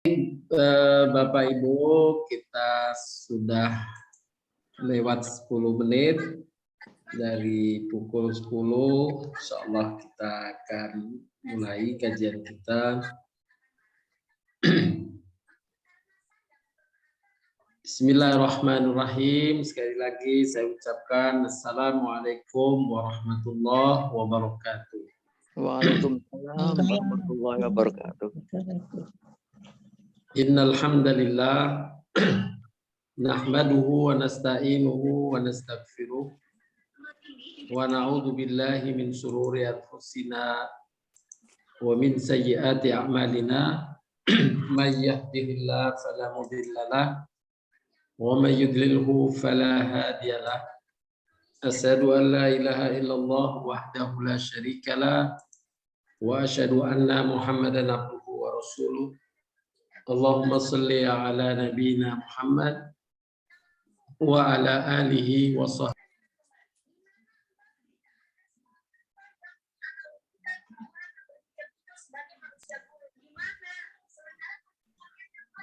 Bapak Ibu, kita sudah lewat 10 menit dari pukul 10. Insyaallah kita akan mulai kajian kita. Bismillahirrahmanirrahim. Sekali lagi saya ucapkan Assalamualaikum warahmatullahi wabarakatuh. Waalaikumsalam warahmatullahi wabarakatuh. Innal hamdalillah nahmaduhu wa nasta'inuhu wa nastaghfiruh wa na'udzu billahi min shururi anfusina wa min sayyiati a'malina may yahdihillahu fala mudilla lahu wa may yudlilhu fala hadiyalah. Asyhadu an la ilaha illallah wahdahu la syarika lah wa asyhadu anna Muhammadan abduhu wa rasuluh. Allahumma salli ala nabiyyina Muhammad wa ala alihi wa sahbihi.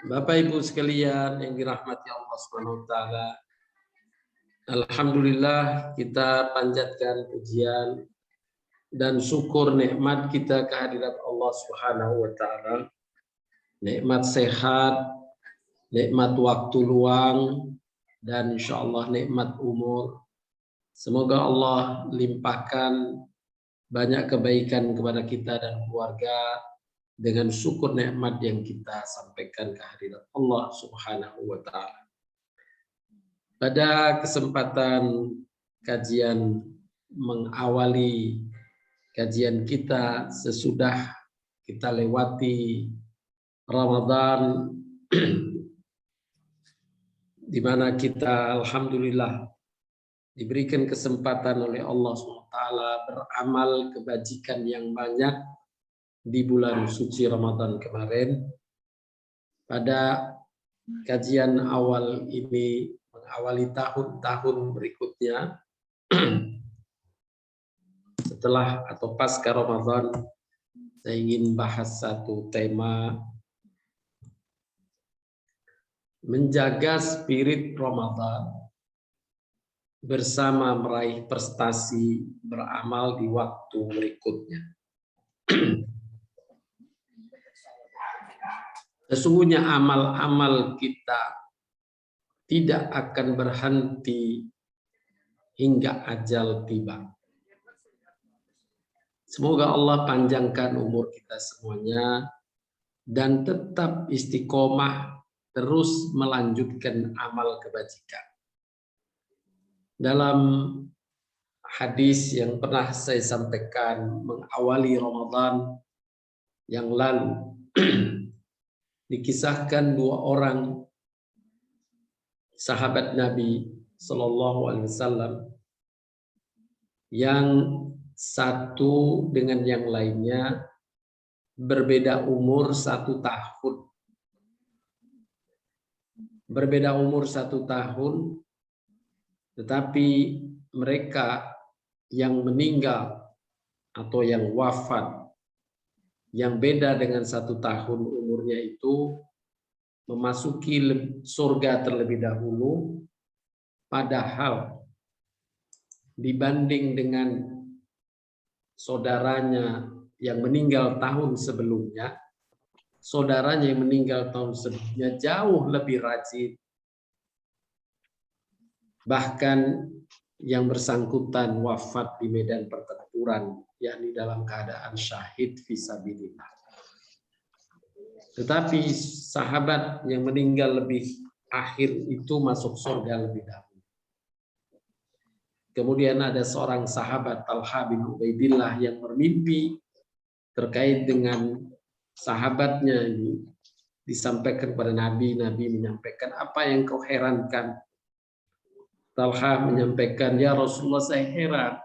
Bapak Ibu sekalian yang dirahmati Allah Subhanahu wa taala. Alhamdulillah kita panjatkan pujian dan syukur nikmat kita kehadirat Allah Subhanahu wa taala. Nikmat sehat, nikmat waktu luang, dan insya Allah nikmat umur. Semoga Allah limpahkan banyak kebaikan kepada kita dan keluarga dengan syukur nikmat yang kita sampaikan kehadirat Allah Subhanahu wa taala. Pada kesempatan kajian mengawali kajian kita sesudah kita lewati Ramadan, di mana kita alhamdulillah diberikan kesempatan oleh Allah SWT beramal kebajikan yang banyak di bulan suci Ramadan kemarin. Pada kajian awal ini mengawali tahun-tahun berikutnya setelah atau pasca Ramadan, saya ingin bahas satu tema: menjaga spirit Ramadan bersama meraih prestasi beramal di waktu berikutnya. Sesungguhnya amal-amal kita tidak akan berhenti hingga ajal tiba. Semoga Allah panjangkan umur kita semuanya dan tetap istiqomah terus melanjutkan amal kebajikan. Dalam hadis yang pernah saya sampaikan mengawali Ramadan yang lalu, dikisahkan dua orang sahabat Nabi Shallallahu Alaihi Wasallam, yang satu dengan yang lainnya berbeda umur 1 tahun. Berbeda umur 1 tahun, tetapi mereka yang meninggal atau yang wafat, yang beda dengan 1 tahun umurnya itu, memasuki surga terlebih dahulu, padahal dibanding dengan saudaranya yang meninggal tahun sebelumnya, saudaranya yang meninggal tahun sebelumnya jauh lebih rajin. Bahkan yang bersangkutan wafat di medan pertempuran, yakni dalam keadaan syahid fisabilillah. Tetapi sahabat yang meninggal lebih akhir itu masuk surga lebih dahulu. Kemudian ada seorang sahabat Talha bin Ubaidillah yang bermimpi terkait dengan sahabatnya ini, disampaikan kepada Nabi. Nabi menyampaikan, apa yang kau herankan? Talha menyampaikan, ya Rasulullah, saya heran.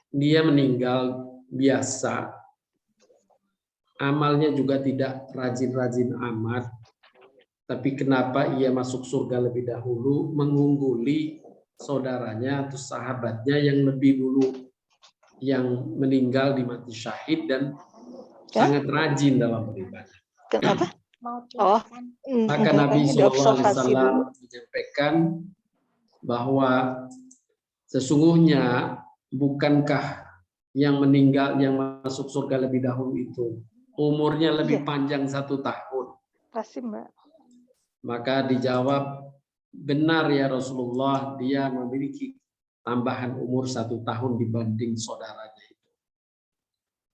Dia meninggal biasa, amalnya juga tidak rajin-rajin amat, tapi kenapa ia masuk surga lebih dahulu, mengungguli saudaranya atau sahabatnya yang lebih dulu yang meninggal di mati syahid dan sangat rajin dalam beribadah. Kenapa? Oh, Maka Nabi SAW menyampaikan bahwa sesungguhnya bukankah yang meninggal yang masuk surga lebih dahulu itu umurnya lebih panjang 1 tahun. Pasti Mbak. Maka dijawab, benar ya Rasulullah, dia memiliki tambahan umur 1 tahun dibanding saudaranya itu.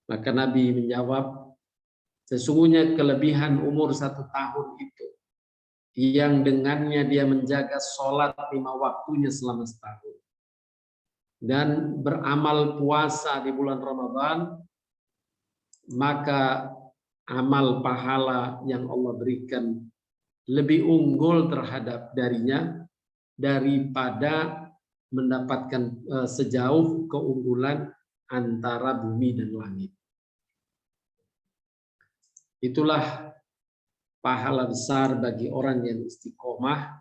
Maka Nabi menjawab, sesungguhnya kelebihan umur 1 tahun itu yang dengannya dia menjaga sholat 5 waktunya selama setahun dan beramal puasa di bulan Ramadan, maka amal pahala yang Allah berikan lebih unggul terhadap darinya daripada mendapatkan sejauh keunggulan antara bumi dan langit. Itulah pahala besar bagi orang yang istiqomah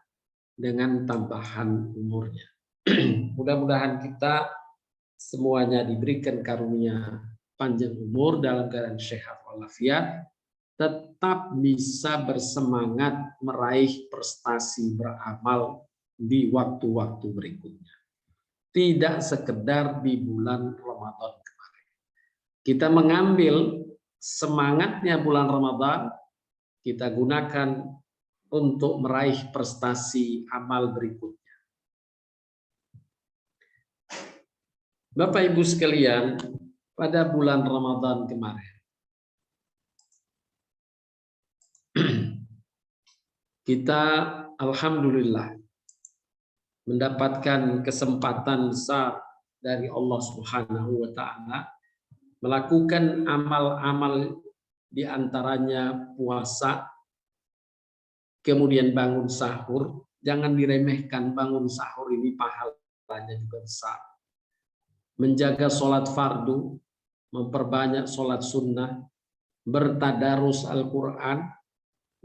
dengan tambahan umurnya. Mudah-mudahan kita semuanya diberikan karunia panjang umur dalam keadaan sehat walafiat, tetap bisa bersemangat meraih prestasi beramal di waktu-waktu berikutnya. Tidak sekedar di bulan Ramadan kemarin. Kita mengambil semangatnya bulan Ramadan, kita gunakan untuk meraih prestasi amal berikutnya. Bapak Ibu sekalian, pada bulan Ramadan kemarin, kita alhamdulillah mendapatkan kesempatan besar dari Allah Subhanahu wa taala melakukan amal-amal di antaranya puasa, kemudian bangun sahur. Jangan diremehkan, bangun sahur ini pahalanya juga besar. Menjaga sholat fardu, memperbanyak sholat sunnah, bertadarus Al-Quran,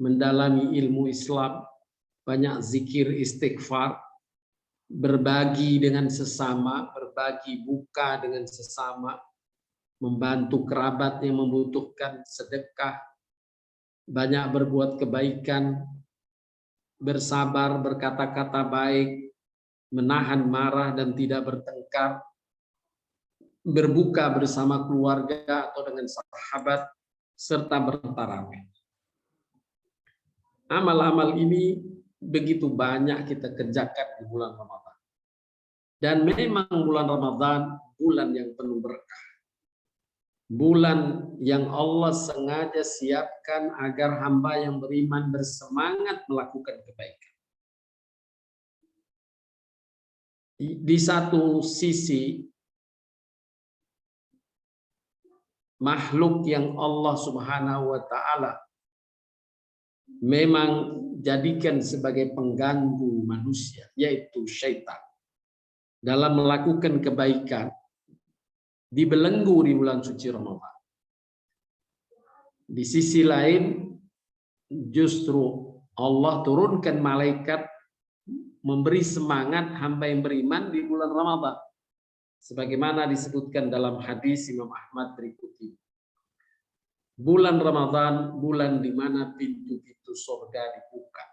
mendalami ilmu Islam, banyak zikir istighfar, berbagi dengan sesama, berbagi buka dengan sesama, membantu kerabat yang membutuhkan, sedekah, banyak berbuat kebaikan, bersabar, berkata-kata baik, menahan marah dan tidak bertengkar, berbuka bersama keluarga atau dengan sahabat, serta bertarawih. Amal-amal ini begitu banyak kita kerjakan di bulan Ramadan. Dan memang bulan Ramadan bulan yang penuh berkah. Bulan yang Allah sengaja siapkan agar hamba yang beriman bersemangat melakukan kebaikan. Di satu sisi, makhluk yang Allah Subhanahu wa taala memang jadikan sebagai pengganggu manusia, yaitu syaitan, dalam melakukan kebaikan, dibelenggu di bulan suci Ramadan. Di sisi lain, justru Allah turunkan malaikat memberi semangat hamba yang beriman di bulan Ramadan. Sebagaimana disebutkan dalam hadis Imam Ahmad berikut ini. Bulan Ramadan, bulan di mana pintu-pintu surga dibuka.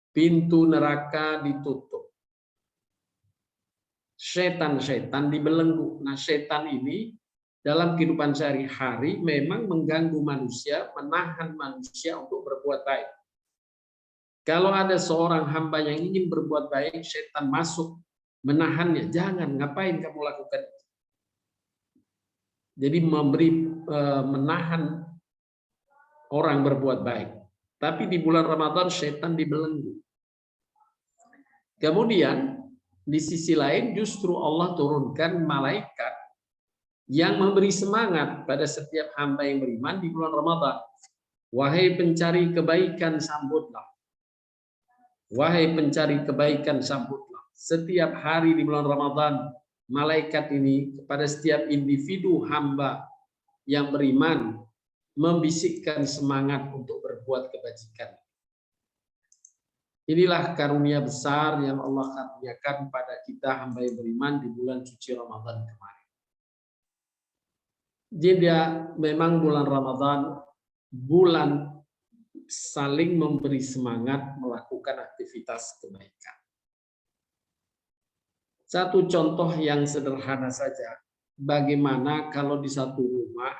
Pintu neraka ditutup. Setan-setan dibelenggu. Nah, setan ini dalam kehidupan sehari-hari memang mengganggu manusia, menahan manusia untuk berbuat baik. Kalau ada seorang hamba yang ingin berbuat baik, setan masuk menahannya. Jangan, ngapain kamu lakukan itu? Jadi menahan orang berbuat baik. Tapi di bulan Ramadan setan dibelenggu. Kemudian di sisi lain justru Allah turunkan malaikat yang memberi semangat pada setiap hamba yang beriman di bulan Ramadan. Wahai pencari kebaikan, sambutlah. Wahai pencari kebaikan, sambutlah. Setiap hari di bulan Ramadan, malaikat ini kepada setiap individu hamba yang beriman membisikkan semangat untuk berbuat kebajikan. Inilah karunia besar yang Allah karuniakan pada kita hamba yang beriman di bulan suci Ramadan kemarin. Jadi memang bulan Ramadan bulan saling memberi semangat melakukan aktivitas kebaikan. Satu contoh yang sederhana saja, bagaimana kalau di satu rumah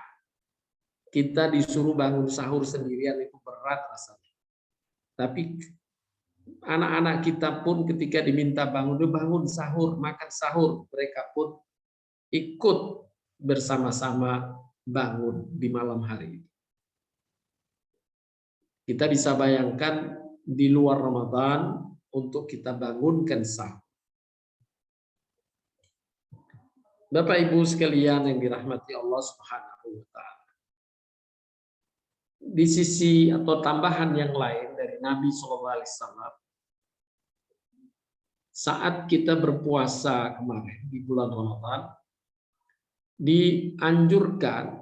kita disuruh bangun sahur sendirian, itu berat rasanya. Tapi anak-anak kita pun ketika diminta bangun sahur, makan sahur, mereka pun ikut bersama-sama bangun di malam hari itu. Kita bisa bayangkan di luar Ramadan untuk kita bangunkan sahur. Bapak Ibu sekalian yang dirahmati Allah Subhanahu wa taala. Di sisi atau tambahan yang lain dari Nabi SAW, saat kita berpuasa kemarin di bulan Ramadan, dianjurkan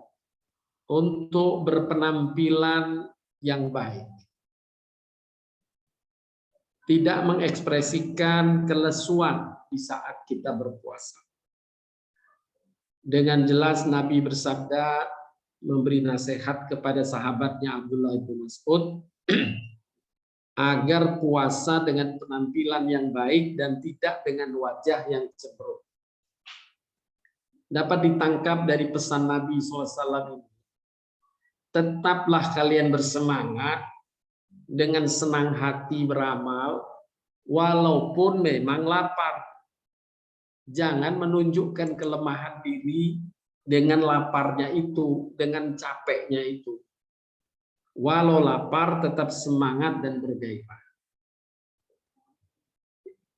untuk berpenampilan yang baik. Tidak mengekspresikan kelesuan di saat kita berpuasa. Dengan jelas Nabi bersabda, memberi nasihat kepada sahabatnya Abdullah bin Mas'ud agar puasa dengan penampilan yang baik dan tidak dengan wajah yang cemberut. Dapat ditangkap dari pesan Nabi SAW ini. Tetaplah kalian bersemangat dengan senang hati beramal, walaupun memang lapar. Jangan menunjukkan kelemahan diri dengan laparnya itu, dengan capeknya itu. Walau lapar, tetap semangat dan bergairah.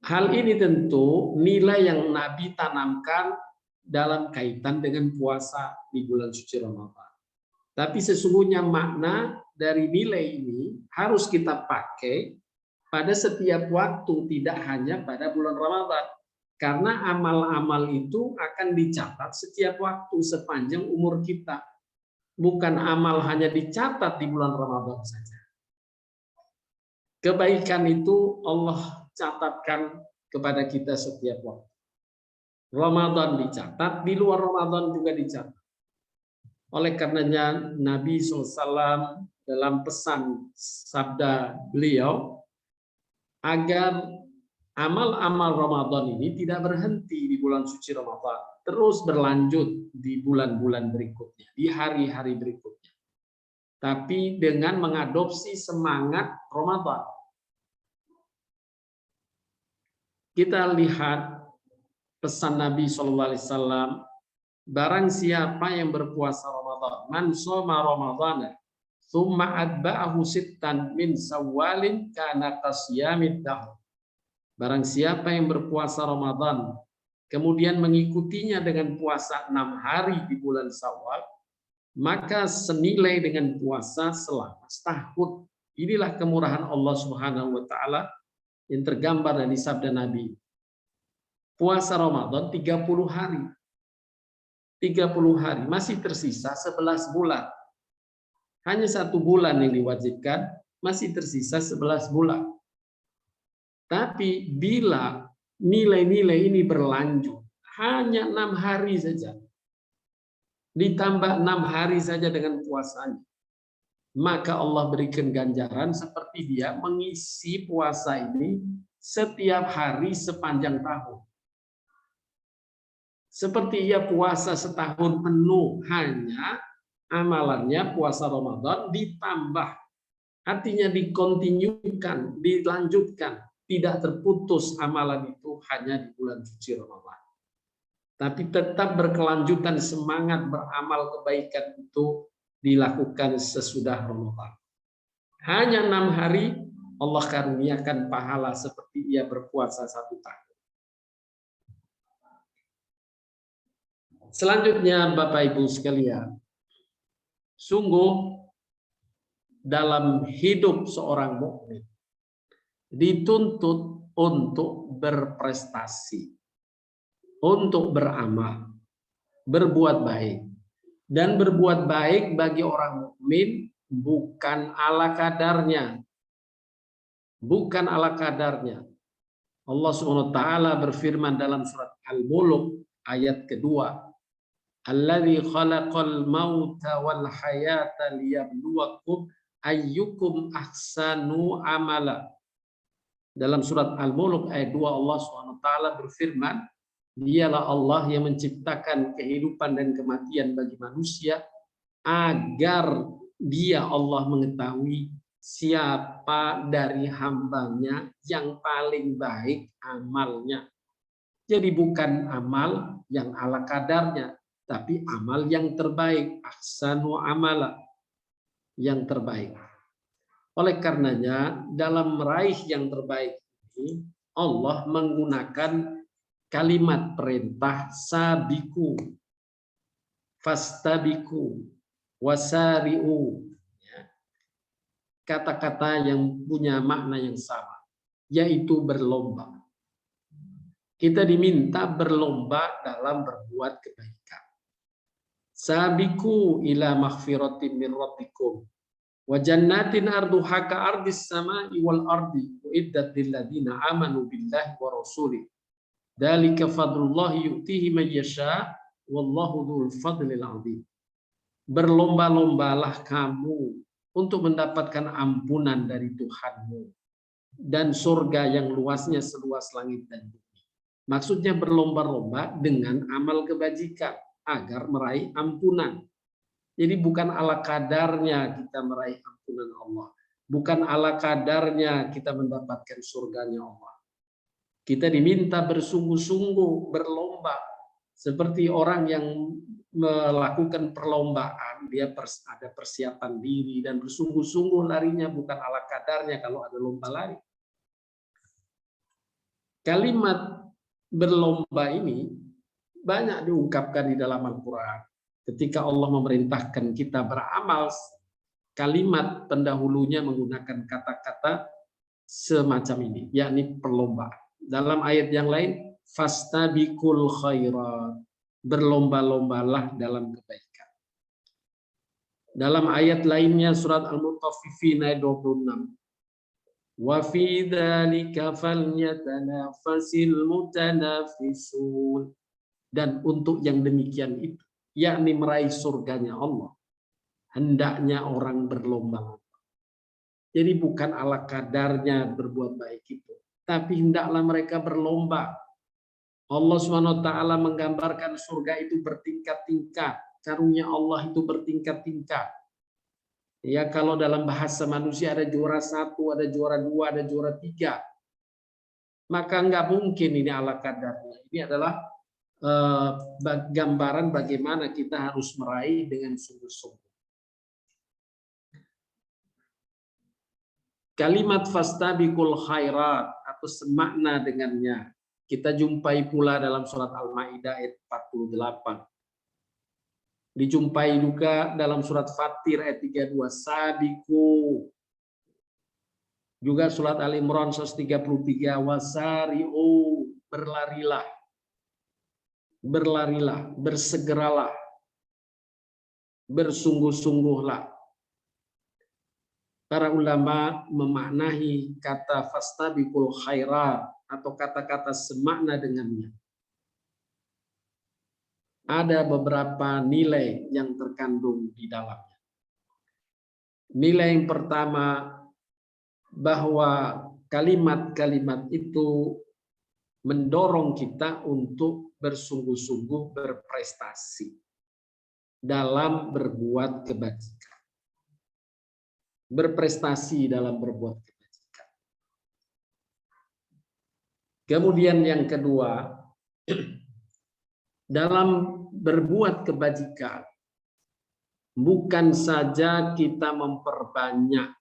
Hal ini tentu nilai yang Nabi tanamkan dalam kaitan dengan puasa di bulan suci Ramadan. Tapi sesungguhnya makna dari nilai ini harus kita pakai pada setiap waktu, tidak hanya pada bulan Ramadan. Karena amal-amal itu akan dicatat setiap waktu sepanjang umur kita. Bukan amal hanya dicatat di bulan Ramadan saja. Kebaikan itu Allah catatkan kepada kita setiap waktu. Ramadan dicatat, di luar Ramadan juga dicatat. Oleh karenanya Nabi SAW dalam pesan sabda beliau agar amal-amal Ramadan ini tidak berhenti di bulan suci Ramadan, terus berlanjut di bulan-bulan berikutnya, di hari-hari berikutnya. Tapi dengan mengadopsi semangat Ramadan. Kita lihat pesan Nabi SAW, barang siapa yang berpuasa Ramadan, man shoma Ramadana, tsumma atba'ahu sittan min Syawalin kana qasyamid dahr. Barang siapa yang berpuasa Ramadan, kemudian mengikutinya dengan puasa 6 hari di bulan Syawal, maka senilai dengan puasa selama setahun. Inilah kemurahan Allah Subhanahu wa taala yang tergambar dari sabda Nabi. Puasa Ramadan 30 hari. 30 hari, masih tersisa 11 bulan. Hanya 1 bulan yang diwajibkan, masih tersisa 11 bulan. Tapi bila nilai-nilai ini berlanjut, hanya 6 hari saja, ditambah 6 hari saja dengan puasanya, maka Allah berikan ganjaran seperti dia mengisi puasa ini setiap hari sepanjang tahun. Seperti ia puasa setahun penuh, hanya amalannya puasa Ramadan ditambah. Artinya dikontinyukan, dilanjutkan. Tidak terputus amalan itu hanya di bulan suci Ramadan. Tapi tetap berkelanjutan semangat beramal kebaikan itu dilakukan sesudah Ramadan. Hanya 6 hari Allah karuniakan pahala seperti ia berpuasa 1 tahun. Selanjutnya Bapak Ibu sekalian, sungguh dalam hidup seorang mukmin dituntut untuk berprestasi, untuk beramal, berbuat baik. Dan berbuat baik bagi orang mukmin bukan ala kadarnya. Bukan ala kadarnya. Allah Subhanahu wa taala berfirman dalam surat Al-Mulk ayat kedua, "Alladzi khalaqal mauta wal hayata liyabluwakum ayyukum ahsanu amala. Dalam surat Al-Mulk ayat 2 Allah SWT berfirman, dialah Allah yang menciptakan kehidupan dan kematian bagi manusia agar dia Allah mengetahui siapa dari hambanya yang paling baik amalnya. Jadi bukan amal yang ala kadarnya, tapi amal yang terbaik, ahsanu amala, yang terbaik. Oleh karenanya, dalam meraih yang terbaik ini, Allah menggunakan kalimat perintah sabiku, fastabiku, wasari'u. Kata-kata yang punya makna yang sama, yaitu berlomba. Kita diminta berlomba dalam berbuat kebaikan. Sabiku ila maghfiratin min rabbikum wa jannatin arduha ka ardis samai wal ardi uiddat lil ladina amanu billahi wa rasulih. Dzalika fadlullahi yu'tihi man yasha wallahu dzul fadlil 'adzim. Berlomba-lombalah kamu untuk mendapatkan ampunan dari Tuhanmu dan surga yang luasnya seluas langit dan bumi. Maksudnya berlomba-lomba dengan amal kebajikan agar meraih ampunan. Jadi bukan ala kadarnya kita meraih ampunan Allah. Bukan ala kadarnya kita mendapatkan surganya Allah. Kita diminta bersungguh-sungguh, berlomba. Seperti orang yang melakukan perlombaan, dia ada persiapan diri dan bersungguh-sungguh larinya, bukan ala kadarnya kalau ada lomba lari. Kalimat berlomba ini banyak diungkapkan di dalam Al-Quran. Ketika Allah memerintahkan kita beramal, kalimat pendahulunya menggunakan kata-kata semacam ini, yakni perlombaan. Dalam ayat yang lain, fastabiqul khairat, berlomba-lombalah dalam kebaikan. Dalam ayat lainnya surat Al-Mutaffifin ayat 26, wa fi dzalika falyatanafasil mutanafisun, dan untuk yang demikian itu, yakni meraih surganya Allah, hendaknya orang berlomba-lomba. Jadi bukan ala kadarnya berbuat baik itu, tapi hendaklah mereka berlomba. Allah SWT menggambarkan surga itu bertingkat-tingkat, karunia Allah itu bertingkat-tingkat. Ya, kalau dalam bahasa manusia ada juara 1, ada juara 2, ada juara 3. Maka nggak mungkin ini ala kadarnya. Ini adalah gambaran bagaimana kita harus meraih dengan sungguh-sungguh. Kalimat fastabiqul khairat atau semakna dengannya kita jumpai pula dalam surat Al-Maidah ayat 48. Dijumpai juga dalam surat Fatir ayat 32, sabiqu. Juga surat Al-Imran 133, wasari'u, berlarilah. Berlarilah, bersegeralah. Bersungguh-sungguhlah. Para ulama memaknai kata fastabiqul khairat atau kata-kata semakna dengannya. Ada beberapa nilai yang terkandung di dalamnya. Nilai yang pertama, bahwa kalimat-kalimat itu mendorong kita untuk bersungguh-sungguh berprestasi dalam berbuat kebajikan. Berprestasi dalam berbuat kebajikan. Kemudian yang kedua, dalam berbuat kebajikan, bukan saja kita memperbanyak,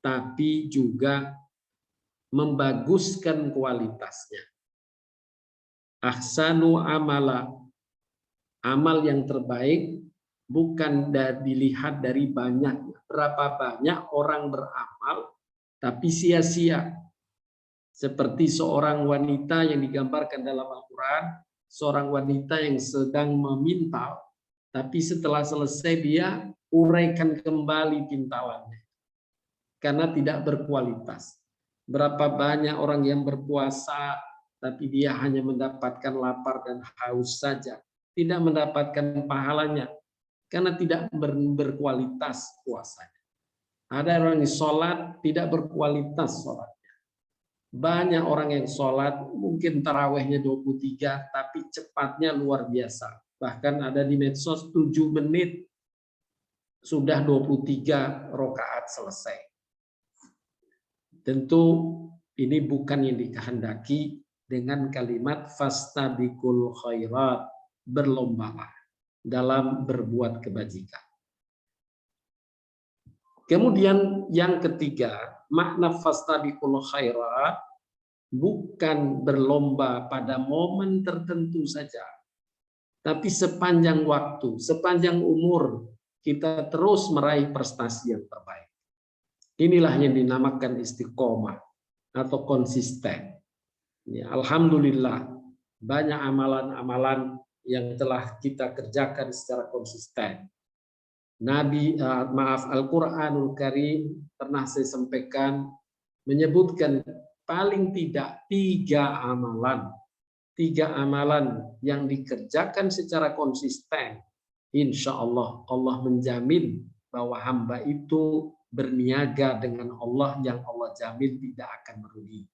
tapi juga membaguskan kualitasnya. Ahsanu amala, amal yang terbaik bukan dilihat dari banyaknya. Berapa banyak orang beramal, tapi sia-sia. Seperti seorang wanita yang digambarkan dalam Al-Quran, seorang wanita yang sedang memintal, tapi setelah selesai dia uraikan kembali pintalannya karena tidak berkualitas. Berapa banyak orang yang berpuasa tapi dia hanya mendapatkan lapar dan haus saja, tidak mendapatkan pahalanya karena tidak berkualitas puasanya. Ada orang yang sholat tidak berkualitas sholatnya. Banyak orang yang sholat mungkin tarawehnya 23 tapi cepatnya luar biasa. Bahkan ada di medsos 7 menit sudah 23 rakaat selesai. Tentu ini bukan yang dikehendaki dengan kalimat fastabiqul khairat, berlombalah dalam berbuat kebajikan. Kemudian yang ketiga, makna fastabiqul khairat bukan berlomba pada momen tertentu saja, tapi sepanjang waktu, sepanjang umur kita terus meraih prestasi yang terbaik. Inilah yang dinamakan istiqomah atau konsisten. Ya, alhamdulillah banyak amalan-amalan yang telah kita kerjakan secara konsisten. Al-Quranul Karim pernah saya sampaikan menyebutkan paling tidak 3 amalan yang dikerjakan secara konsisten. Insya Allah, Allah menjamin bahwa hamba itu berniaga dengan Allah yang Allah jamin tidak akan merugi.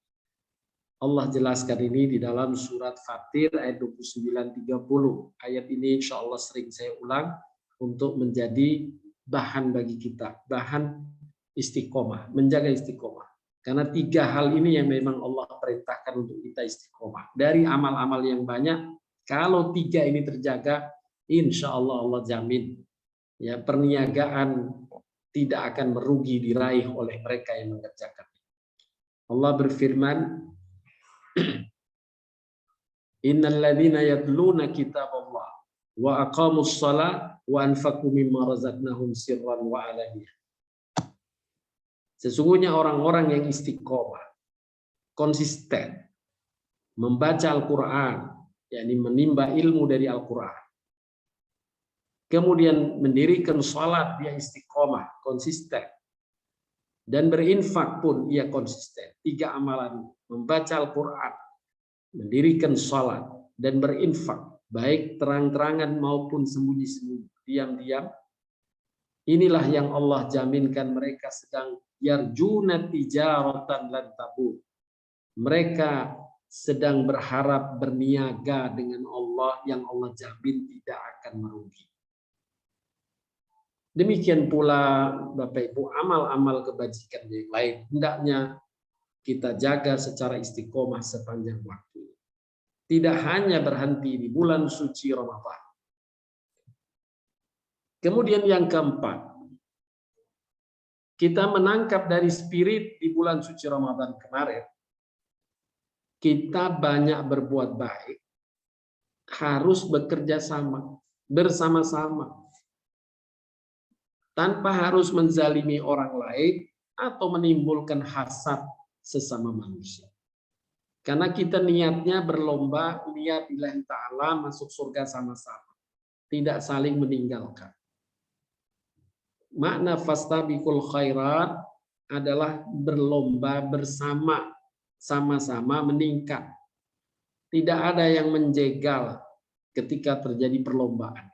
Allah jelaskan ini di dalam surat Fatir ayat 29-30. Ayat ini insya Allah sering saya ulang untuk menjadi bahan bagi kita, bahan istiqomah, menjaga istiqomah. Karena 3 hal ini yang memang Allah perintahkan untuk kita istiqomah. Dari amal-amal yang banyak, kalau 3 ini terjaga, insya Allah Allah jamin ya perniagaan tidak akan merugi diraih oleh mereka yang mengerjakan. Allah berfirman, Innal ladzina yatluna kitaballah wa aqamus shalah wa anfaqu mimma razaqnahum sirran wa alaniyah. Sesungguhnya orang-orang yang istiqomah, konsisten, membaca Al-Quran, yakni menimba ilmu dari Al-Quran, kemudian mendirikan salat, dia istiqomah, konsisten, dan berinfak pun ia konsisten. 3 amalan, membaca Al-Quran, mendirikan salat, dan berinfak, baik terang-terangan maupun sembunyi-sembunyi, diam-diam. Inilah yang Allah jaminkan mereka sedang yarjuna tijaratan lan tabur. Mereka sedang berharap berniaga dengan Allah yang Allah jamin tidak akan merugi. Demikian pula Bapak Ibu amal-amal kebajikan yang lain hendaknya kita jaga secara istiqomah sepanjang waktu. Tidak hanya berhenti di bulan suci Ramadan. Kemudian yang keempat, kita menangkap dari spirit di bulan suci Ramadan kemarin, kita banyak berbuat baik, harus bekerja sama, bersama-sama, tanpa harus menzalimi orang lain atau menimbulkan hasad sesama manusia. Karena kita niatnya berlomba, niat lillahi ta'ala masuk surga sama-sama, tidak saling meninggalkan. Makna fastabiqul khairat adalah berlomba bersama, sama-sama meningkat. Tidak ada yang menjegal ketika terjadi perlombaan.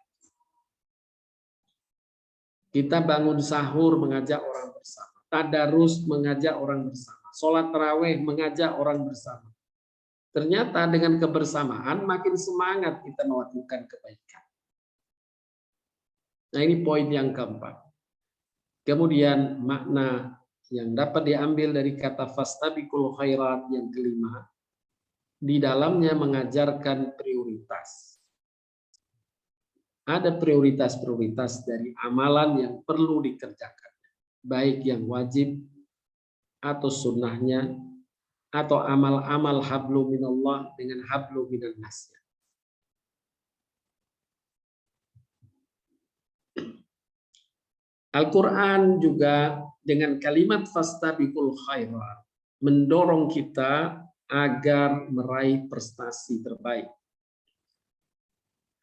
Kita bangun sahur mengajak orang bersama, tadarus mengajak orang bersama, sholat tarawih mengajak orang bersama. Ternyata dengan kebersamaan makin semangat kita melakukan kebaikan. Nah, ini poin yang keempat. Kemudian makna yang dapat diambil dari kata fastabiqul khairat yang kelima, di dalamnya mengajarkan prioritas. Ada prioritas-prioritas dari amalan yang perlu dikerjakan, baik yang wajib atau sunnahnya, atau amal-amal hablu minallah dengan hablu minan nasnya. Al-Quran juga dengan kalimat fastabiqul khairat mendorong kita agar meraih prestasi terbaik.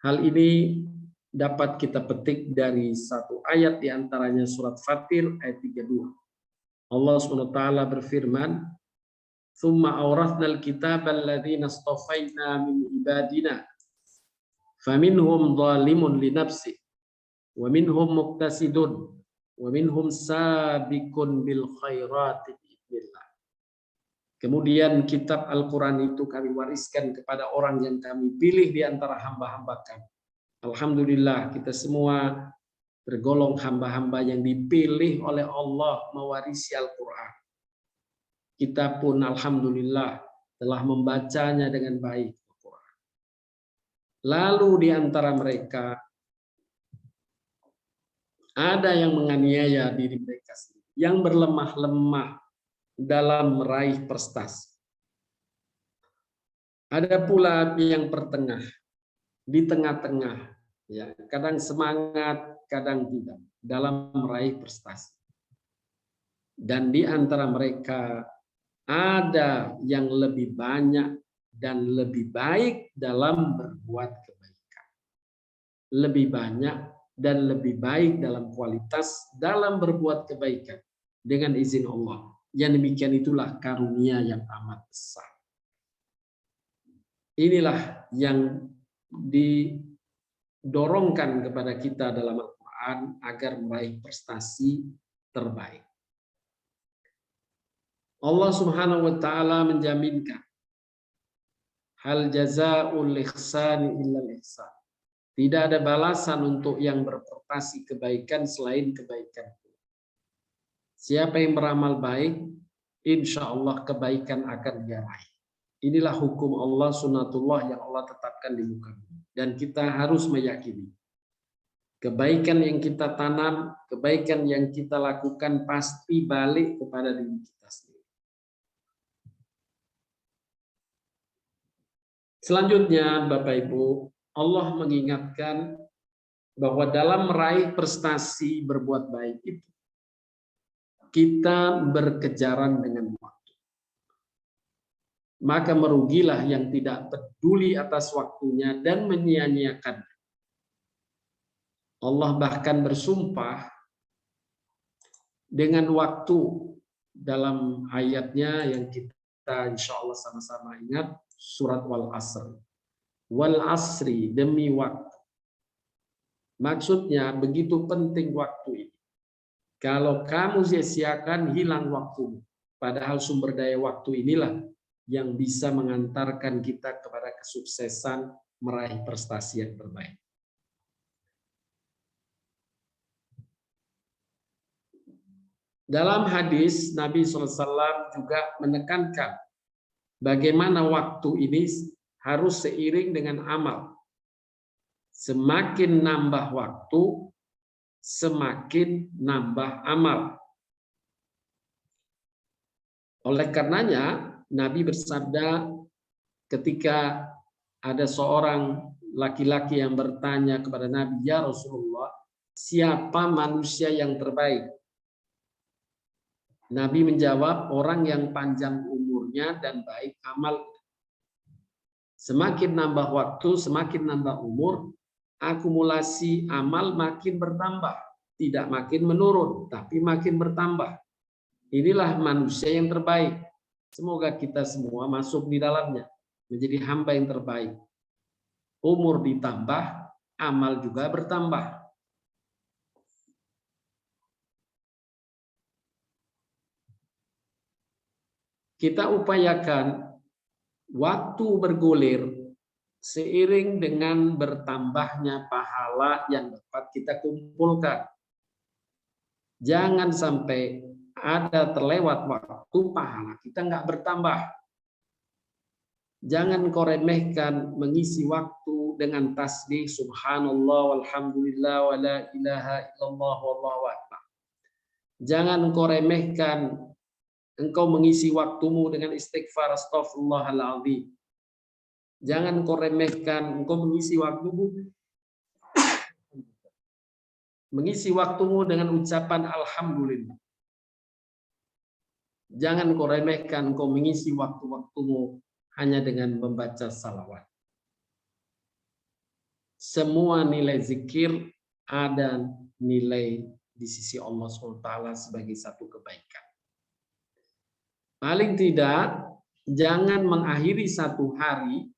Hal ini dapat kita petik dari satu ayat di antaranya surat Fatir ayat 32. Allah SWT berfirman, "Tsumma awrathnal kitaba alladzina astafaina min ibadina faminhum zalimun li nafsihi wa minhum muqtasidun Wa minhum sabiqun bil khairati bi'idznillah. Kemudian kitab Al-Quran itu kami wariskan kepada orang yang kami pilih di antara hamba-hamba kami. Alhamdulillah kita semua tergolong hamba-hamba yang dipilih oleh Allah mewarisi Al-Quran. Kita pun alhamdulillah telah membacanya dengan baik. Lalu di antara mereka ada yang menganiaya diri mereka sendiri, yang berlemah-lemah dalam meraih prestasi. Ada pula yang pertengah, di tengah-tengah, ya, kadang semangat, kadang tidak dalam meraih prestasi. Dan di antara mereka ada yang lebih banyak dan lebih baik dalam berbuat kebaikan. Lebih banyak dan lebih baik dalam kualitas dalam berbuat kebaikan dengan izin Allah. Yang demikian itulah karunia yang amat besar. Inilah yang didorongkan kepada kita dalam Al-Quran agar meraih prestasi terbaik. Allah Subhanahu wa taala menjaminkan hal jazaa'ul ihsani illal ihsan. Tidak ada balasan untuk yang berprestasi kebaikan selain kebaikan. Siapa yang beramal baik, insya Allah kebaikan akan dia raih. Inilah hukum Allah, sunnatullah yang Allah tetapkan di muka bumi. Dan kita harus meyakini kebaikan yang kita tanam, kebaikan yang kita lakukan pasti balik kepada diri kita sendiri. Selanjutnya, Bapak Ibu, Allah mengingatkan bahwa dalam meraih prestasi berbuat baik itu, kita berkejaran dengan waktu. Maka merugilah yang tidak peduli atas waktunya dan menyia-nyiakan. Allah bahkan bersumpah dengan waktu dalam ayatnya yang kita insya Allah sama-sama ingat, surat Wal Asr. Wal asri, demi waktu. Maksudnya begitu penting waktu ini. Kalau kamu sia-siakan, hilang waktumu. Padahal sumber daya waktu inilah yang bisa mengantarkan kita kepada kesuksesan meraih prestasi yang terbaik. Dalam hadis, Nabi SAW juga menekankan bagaimana waktu ini harus seiring dengan amal. Semakin nambah waktu, semakin nambah amal. Oleh karenanya, Nabi bersabda ketika ada seorang laki-laki yang bertanya kepada Nabi, "Ya Rasulullah, siapa manusia yang terbaik?" Nabi menjawab, orang yang panjang umurnya dan baik amal. Semakin nambah waktu, semakin nambah umur, akumulasi amal makin bertambah. Tidak makin menurun, tapi makin bertambah. Inilah manusia yang terbaik. Semoga kita semua masuk di dalamnya, menjadi hamba yang terbaik. Umur ditambah, amal juga bertambah. Kita upayakan waktu bergulir seiring dengan bertambahnya pahala yang dapat kita kumpulkan. Jangan sampai ada terlewat waktu, pahala kita nggak bertambah. Jangan kau remehkan mengisi waktu dengan tasbih subhanallah walhamdulillah wa la ilaha illallah wallahu akbar. Jangan kau remehkan engkau mengisi waktumu dengan istighfar astaghfirullahaladzim. Jangan kau remehkan engkau mengisi waktumu dengan ucapan alhamdulillah. Jangan kau remehkan engkau mengisi waktu-waktumu hanya dengan membaca salawat. Semua nilai zikir ada nilai di sisi Allah SWT sebagai satu kebaikan. Paling tidak, jangan mengakhiri satu hari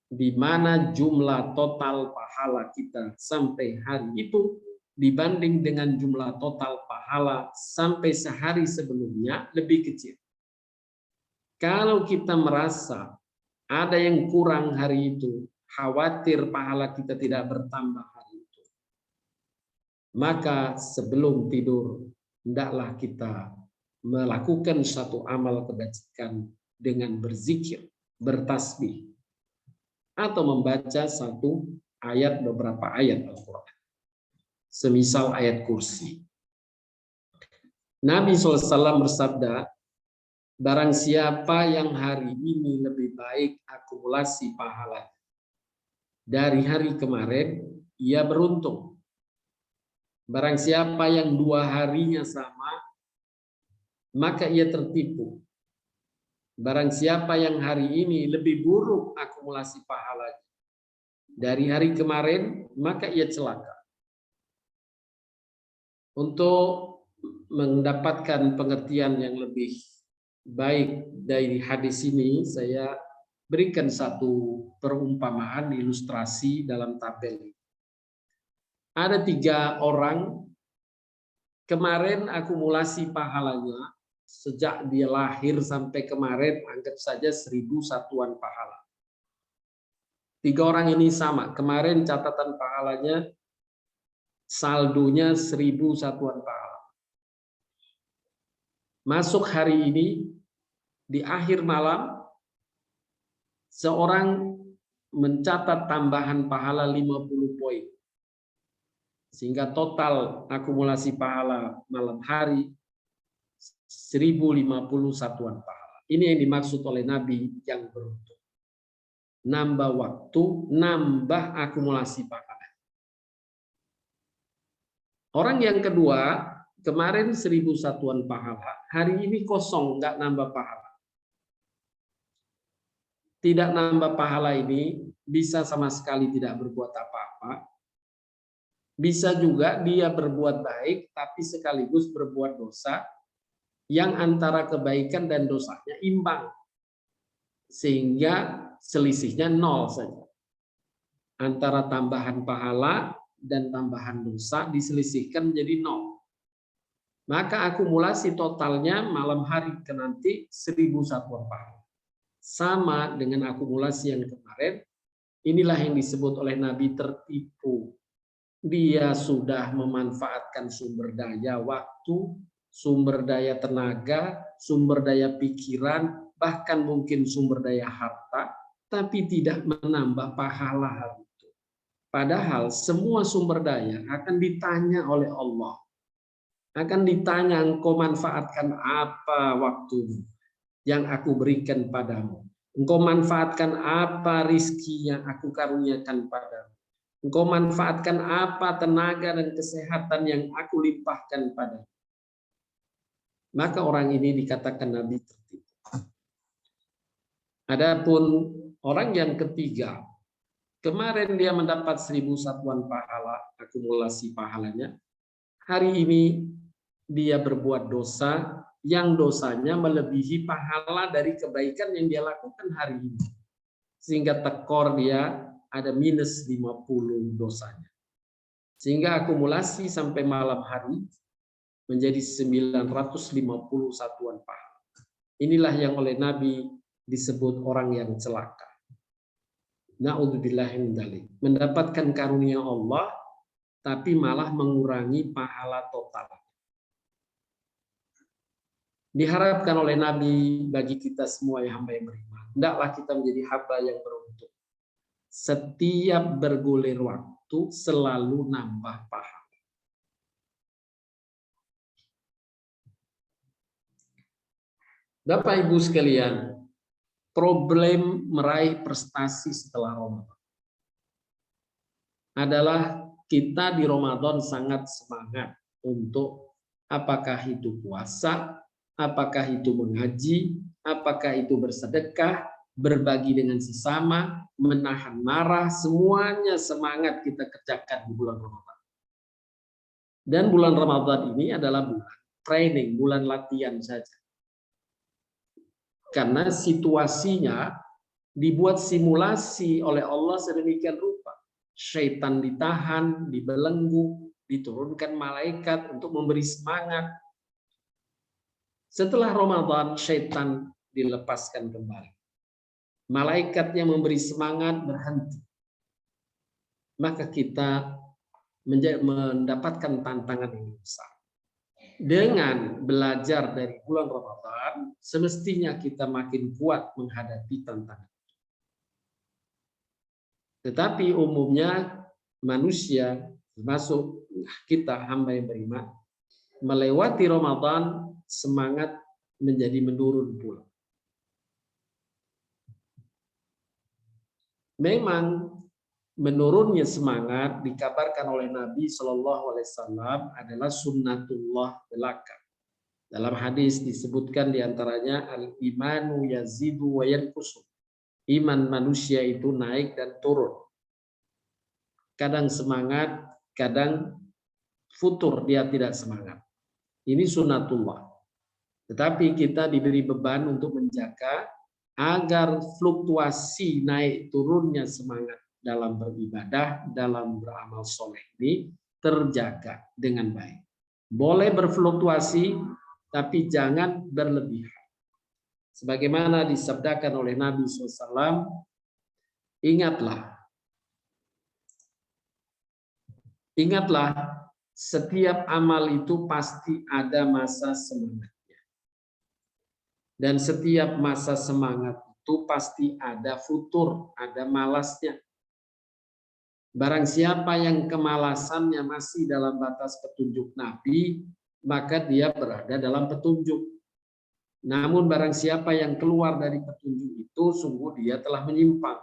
di mana jumlah total pahala kita sampai hari itu dibanding dengan jumlah total pahala sampai sehari sebelumnya lebih kecil. Kalau kita merasa ada yang kurang hari itu, khawatir pahala kita tidak bertambah hari itu, maka sebelum tidur hendaklah kita melakukan satu amal kebajikan dengan berzikir, bertasbih, atau membaca satu ayat, beberapa ayat Al-Quran. Semisal ayat kursi. Nabi SAW bersabda, barang siapa yang hari ini lebih baik akumulasi pahala dari hari kemarin, ia beruntung. Barang siapa yang 2 harinya sama, maka ia tertipu. Barang siapa yang hari ini lebih buruk akumulasi pahalanya dari hari kemarin, maka ia celaka. Untuk mendapatkan pengertian yang lebih baik dari hadis ini, saya berikan satu perumpamaan ilustrasi dalam tabel. Ada 3 orang kemarin akumulasi pahalanya sejak dia lahir sampai kemarin, anggap saja 1000 satuan pahala. 3 orang ini sama, kemarin catatan pahalanya saldonya 1000 satuan pahala. Masuk hari ini, di akhir malam, seorang mencatat tambahan pahala 50 poin. Sehingga total akumulasi pahala malam hari 1050 satuan pahala. Ini yang dimaksud oleh Nabi yang beruntung. Nambah waktu, nambah akumulasi pahala. Orang yang kedua, kemarin 1000 satuan pahala, hari ini kosong, nggak nambah pahala. Tidak nambah pahala ini bisa sama sekali tidak berbuat apa-apa. Bisa juga dia berbuat baik, tapi sekaligus berbuat dosa, yang antara kebaikan dan dosanya imbang. Sehingga selisihnya 0 saja. Antara tambahan pahala dan tambahan dosa diselisihkan menjadi 0. Maka akumulasi totalnya malam hari ke nanti 1000 satuan pahala. Sama dengan akumulasi yang kemarin, inilah yang disebut oleh Nabi tertipu. Dia sudah memanfaatkan sumber daya waktu, sumber daya tenaga, sumber daya pikiran, bahkan mungkin sumber daya harta, tapi tidak menambah pahala hal itu. Padahal semua sumber daya akan ditanya oleh Allah. Akan ditanya, engkau manfaatkan apa waktumu yang aku berikan padamu? Engkau manfaatkan apa rizki yang aku karuniakan padamu? Engkau manfaatkan apa tenaga dan kesehatan yang aku limpahkan padamu? Maka orang ini dikatakan Nabi tertipu. Adapun orang yang ketiga, kemarin dia mendapat 1000 satuan pahala, akumulasi pahalanya. Hari ini dia berbuat dosa yang dosanya melebihi pahala dari kebaikan yang dia lakukan hari ini. Sehingga tekor dia ada minus 50 dosanya. Sehingga akumulasi sampai malam hari menjadi 950 satuan pahala. Inilah yang oleh Nabi disebut orang yang celaka. Na'udzubillahi min dzalik. Mendapatkan karunia Allah tapi malah mengurangi pahala total. Diharapkan oleh Nabi bagi kita semua yang hamba yang beriman, hendaklah kita menjadi hamba yang beruntung. Setiap bergulir waktu selalu nambah pahala. Bapak Ibu sekalian, problem meraih prestasi setelah Ramadan adalah kita di Ramadan sangat semangat untuk apakah itu puasa, apakah itu mengaji, apakah itu bersedekah, berbagi dengan sesama, menahan marah, semuanya semangat kita kerjakan di bulan Ramadan. Dan bulan Ramadan ini adalah bulan training, bulan latihan saja. Karena situasinya dibuat simulasi oleh Allah sedemikian rupa. Syaitan ditahan, dibelenggu, diturunkan malaikat untuk memberi semangat. Setelah Ramadan, syaitan dilepaskan kembali. Malaikatnya memberi semangat berhenti. Maka kita mendapatkan tantangan yang besar. Dengan belajar dari bulan Ramadan, semestinya kita makin kuat menghadapi tantangan. Tetapi umumnya manusia, termasuk kita hamba yang beriman, melewati Ramadan semangat menjadi menurun pula. Memang menurunnya semangat dikabarkan oleh Nabi Shallallahu Alaihi Wasallam adalah sunnatullah belaka. Dalam hadis disebutkan diantaranya al-imanu yazidu wa yanqusu. Iman manusia itu naik dan turun. Kadang semangat, kadang futur dia tidak semangat. Ini sunnatullah. Tetapi kita diberi beban untuk menjaga agar fluktuasi naik turunnya semangat dalam beribadah, dalam beramal soleh ini terjaga dengan baik. Boleh berfluktuasi, tapi jangan berlebihan. Sebagaimana disabdakan oleh Nabi SAW, ingatlah, setiap amal itu pasti ada masa semangatnya. Dan setiap masa semangat itu pasti ada futur, ada malasnya. Barang siapa yang kemalasannya masih dalam batas petunjuk Nabi, maka dia berada dalam petunjuk. Namun barang siapa yang keluar dari petunjuk itu, sungguh dia telah menyimpang.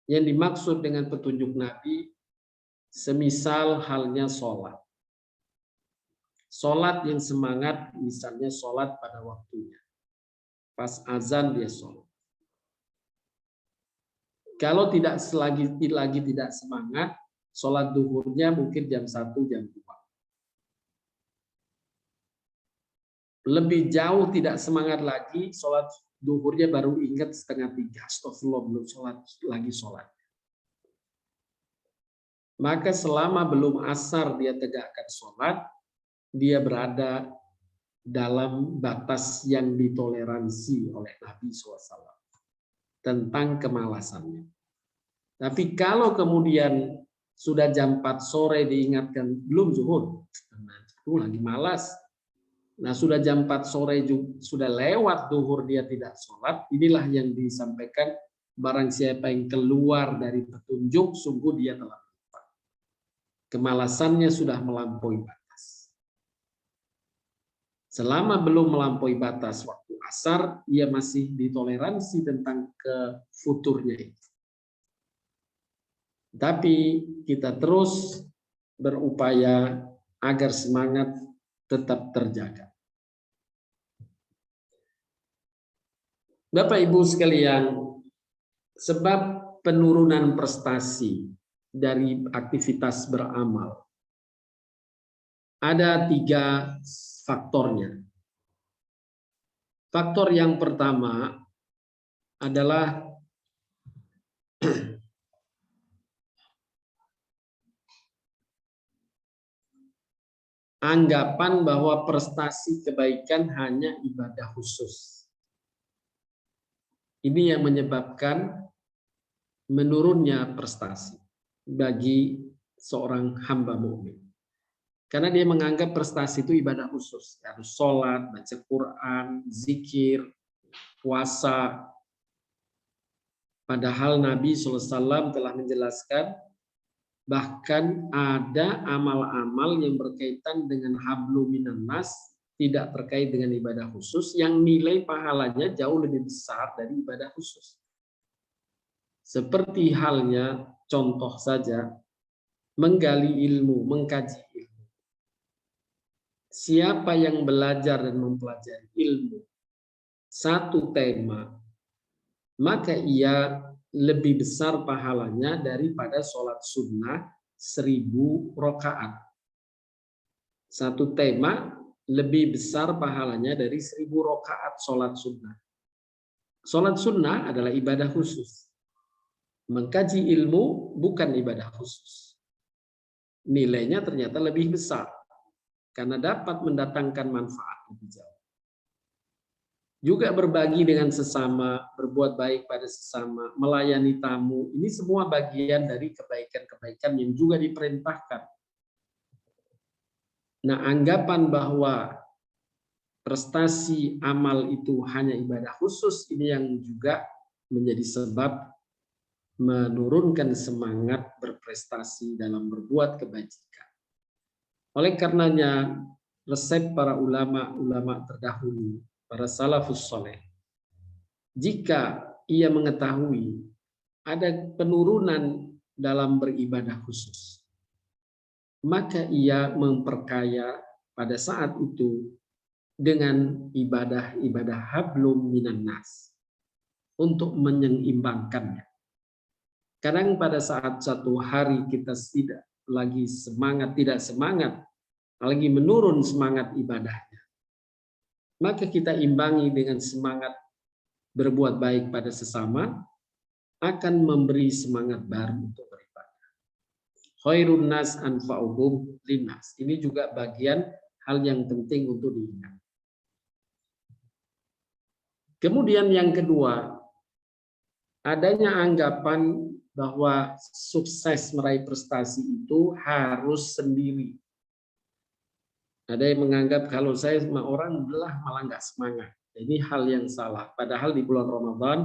Yang dimaksud dengan petunjuk Nabi, semisal halnya sholat. Sholat yang semangat, misalnya sholat pada waktunya. Pas azan dia sholat. Kalau tidak lagi tidak semangat, sholat duhurnya mungkin jam 1, jam 2. Lebih jauh tidak semangat lagi, sholat duhurnya baru ingat 2:30. Astagfirullah, belum sholat. Maka selama belum asar dia tegakkan sholat, dia berada dalam batas yang ditoleransi oleh Nabi SAW tentang kemalasannya. Tapi kalau kemudian sudah jam 4 sore diingatkan belum zuhur, lagi malas. Nah, sudah jam 4 sore juga, sudah lewat duhur dia tidak sholat, inilah yang disampaikan, barang siapa yang keluar dari petunjuk, sungguh dia telah lupa. Kemalasannya sudah melampaui batas. Selama belum melampaui batas waktu asar, ia masih ditoleransi tentang ke futurnya itu. Tapi kita terus berupaya agar semangat tetap terjaga. Bapak Ibu sekalian, sebab penurunan prestasi dari aktivitas beramal ada 3 faktornya. Faktor yang pertama adalah anggapan bahwa prestasi kebaikan hanya ibadah khusus. Ini yang menyebabkan menurunnya prestasi bagi seorang hamba mukmin. Karena dia menganggap prestasi itu ibadah khusus. Harus sholat, baca Quran, zikir, puasa. Padahal Nabi SAW telah menjelaskan bahkan ada amal-amal yang berkaitan dengan hablu minan nas, tidak terkait dengan ibadah khusus, yang nilai pahalanya jauh lebih besar dari ibadah khusus. Seperti halnya, contoh saja, menggali ilmu, mengkaji ilmu. Siapa yang belajar dan mempelajari ilmu satu tema, maka ia lebih besar pahalanya daripada sholat sunnah 1000 rakaat. Satu tema lebih besar pahalanya dari 1000 rakaat sholat sunnah. Sholat sunnah adalah ibadah khusus. Mengkaji ilmu bukan ibadah khusus. nilainya ternyata lebih besar karena dapat mendatangkan manfaat lebih jauh. Juga berbagi dengan sesama, berbuat baik pada sesama, melayani tamu, ini semua bagian dari kebaikan-kebaikan yang juga diperintahkan. Nah, anggapan bahwa prestasi amal itu hanya ibadah khusus, ini yang juga menjadi sebab menurunkan semangat berprestasi dalam berbuat kebajikan. Oleh karenanya, resep para ulama-ulama terdahulu, para salafus soleh, jika ia mengetahui ada penurunan dalam beribadah khusus, maka ia memperkaya pada saat itu dengan ibadah-ibadah hablum minan nas untuk menyeimbangkannya. Kadang pada saat satu hari kita tidak lagi semangat, tidak semangat, lagi menurun semangat ibadahnya, maka kita imbangi dengan semangat berbuat baik pada sesama, akan memberi semangat baru untuk beribadah. Khairun nas anfa'uhum linnas. Ini juga bagian hal yang penting untuk diingat. Kemudian yang kedua, adanya anggapan bahwa sukses meraih prestasi itu harus sendiri. Ada yang menganggap kalau saya sama orang belah malah nggak semangat. Ini hal yang salah. Padahal di bulan Ramadan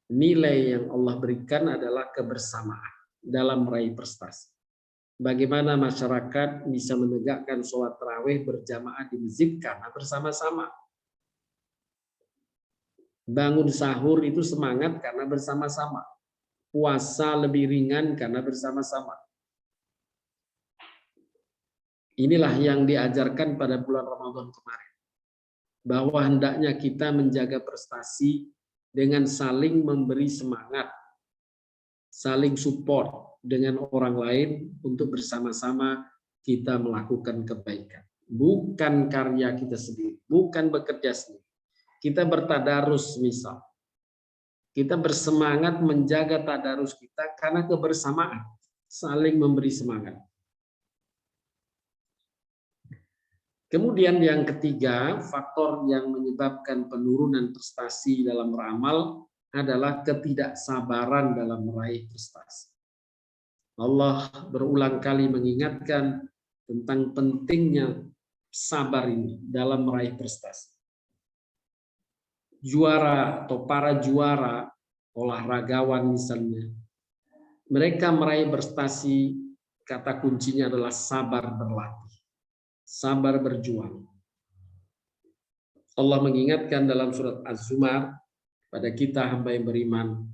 nilai yang Allah berikan adalah kebersamaan dalam meraih prestasi. Bagaimana masyarakat bisa menegakkan sholat tarawih berjamaah di masjid karena bersama-sama. Bangun sahur itu semangat karena bersama-sama. Puasa lebih ringan karena bersama-sama. Inilah yang diajarkan pada bulan Ramadan kemarin. Bahwa hendaknya kita menjaga prestasi dengan saling memberi semangat, saling support dengan orang lain untuk bersama-sama kita melakukan kebaikan. Bukan karya kita sendiri, bukan bekerja sendiri. Kita bertadarus misal. Kita bersemangat menjaga tadarus kita karena kebersamaan, saling memberi semangat. Kemudian yang ketiga, faktor yang menyebabkan penurunan prestasi dalam beramal adalah ketidaksabaran dalam meraih prestasi. Allah berulang kali mengingatkan tentang pentingnya sabar ini dalam meraih prestasi. Juara atau para juara, olahragawan misalnya, mereka meraih prestasi, kata kuncinya adalah sabar berlatih, sabar berjuang. Allah mengingatkan dalam surat Az-Zumar pada kita hamba yang beriman.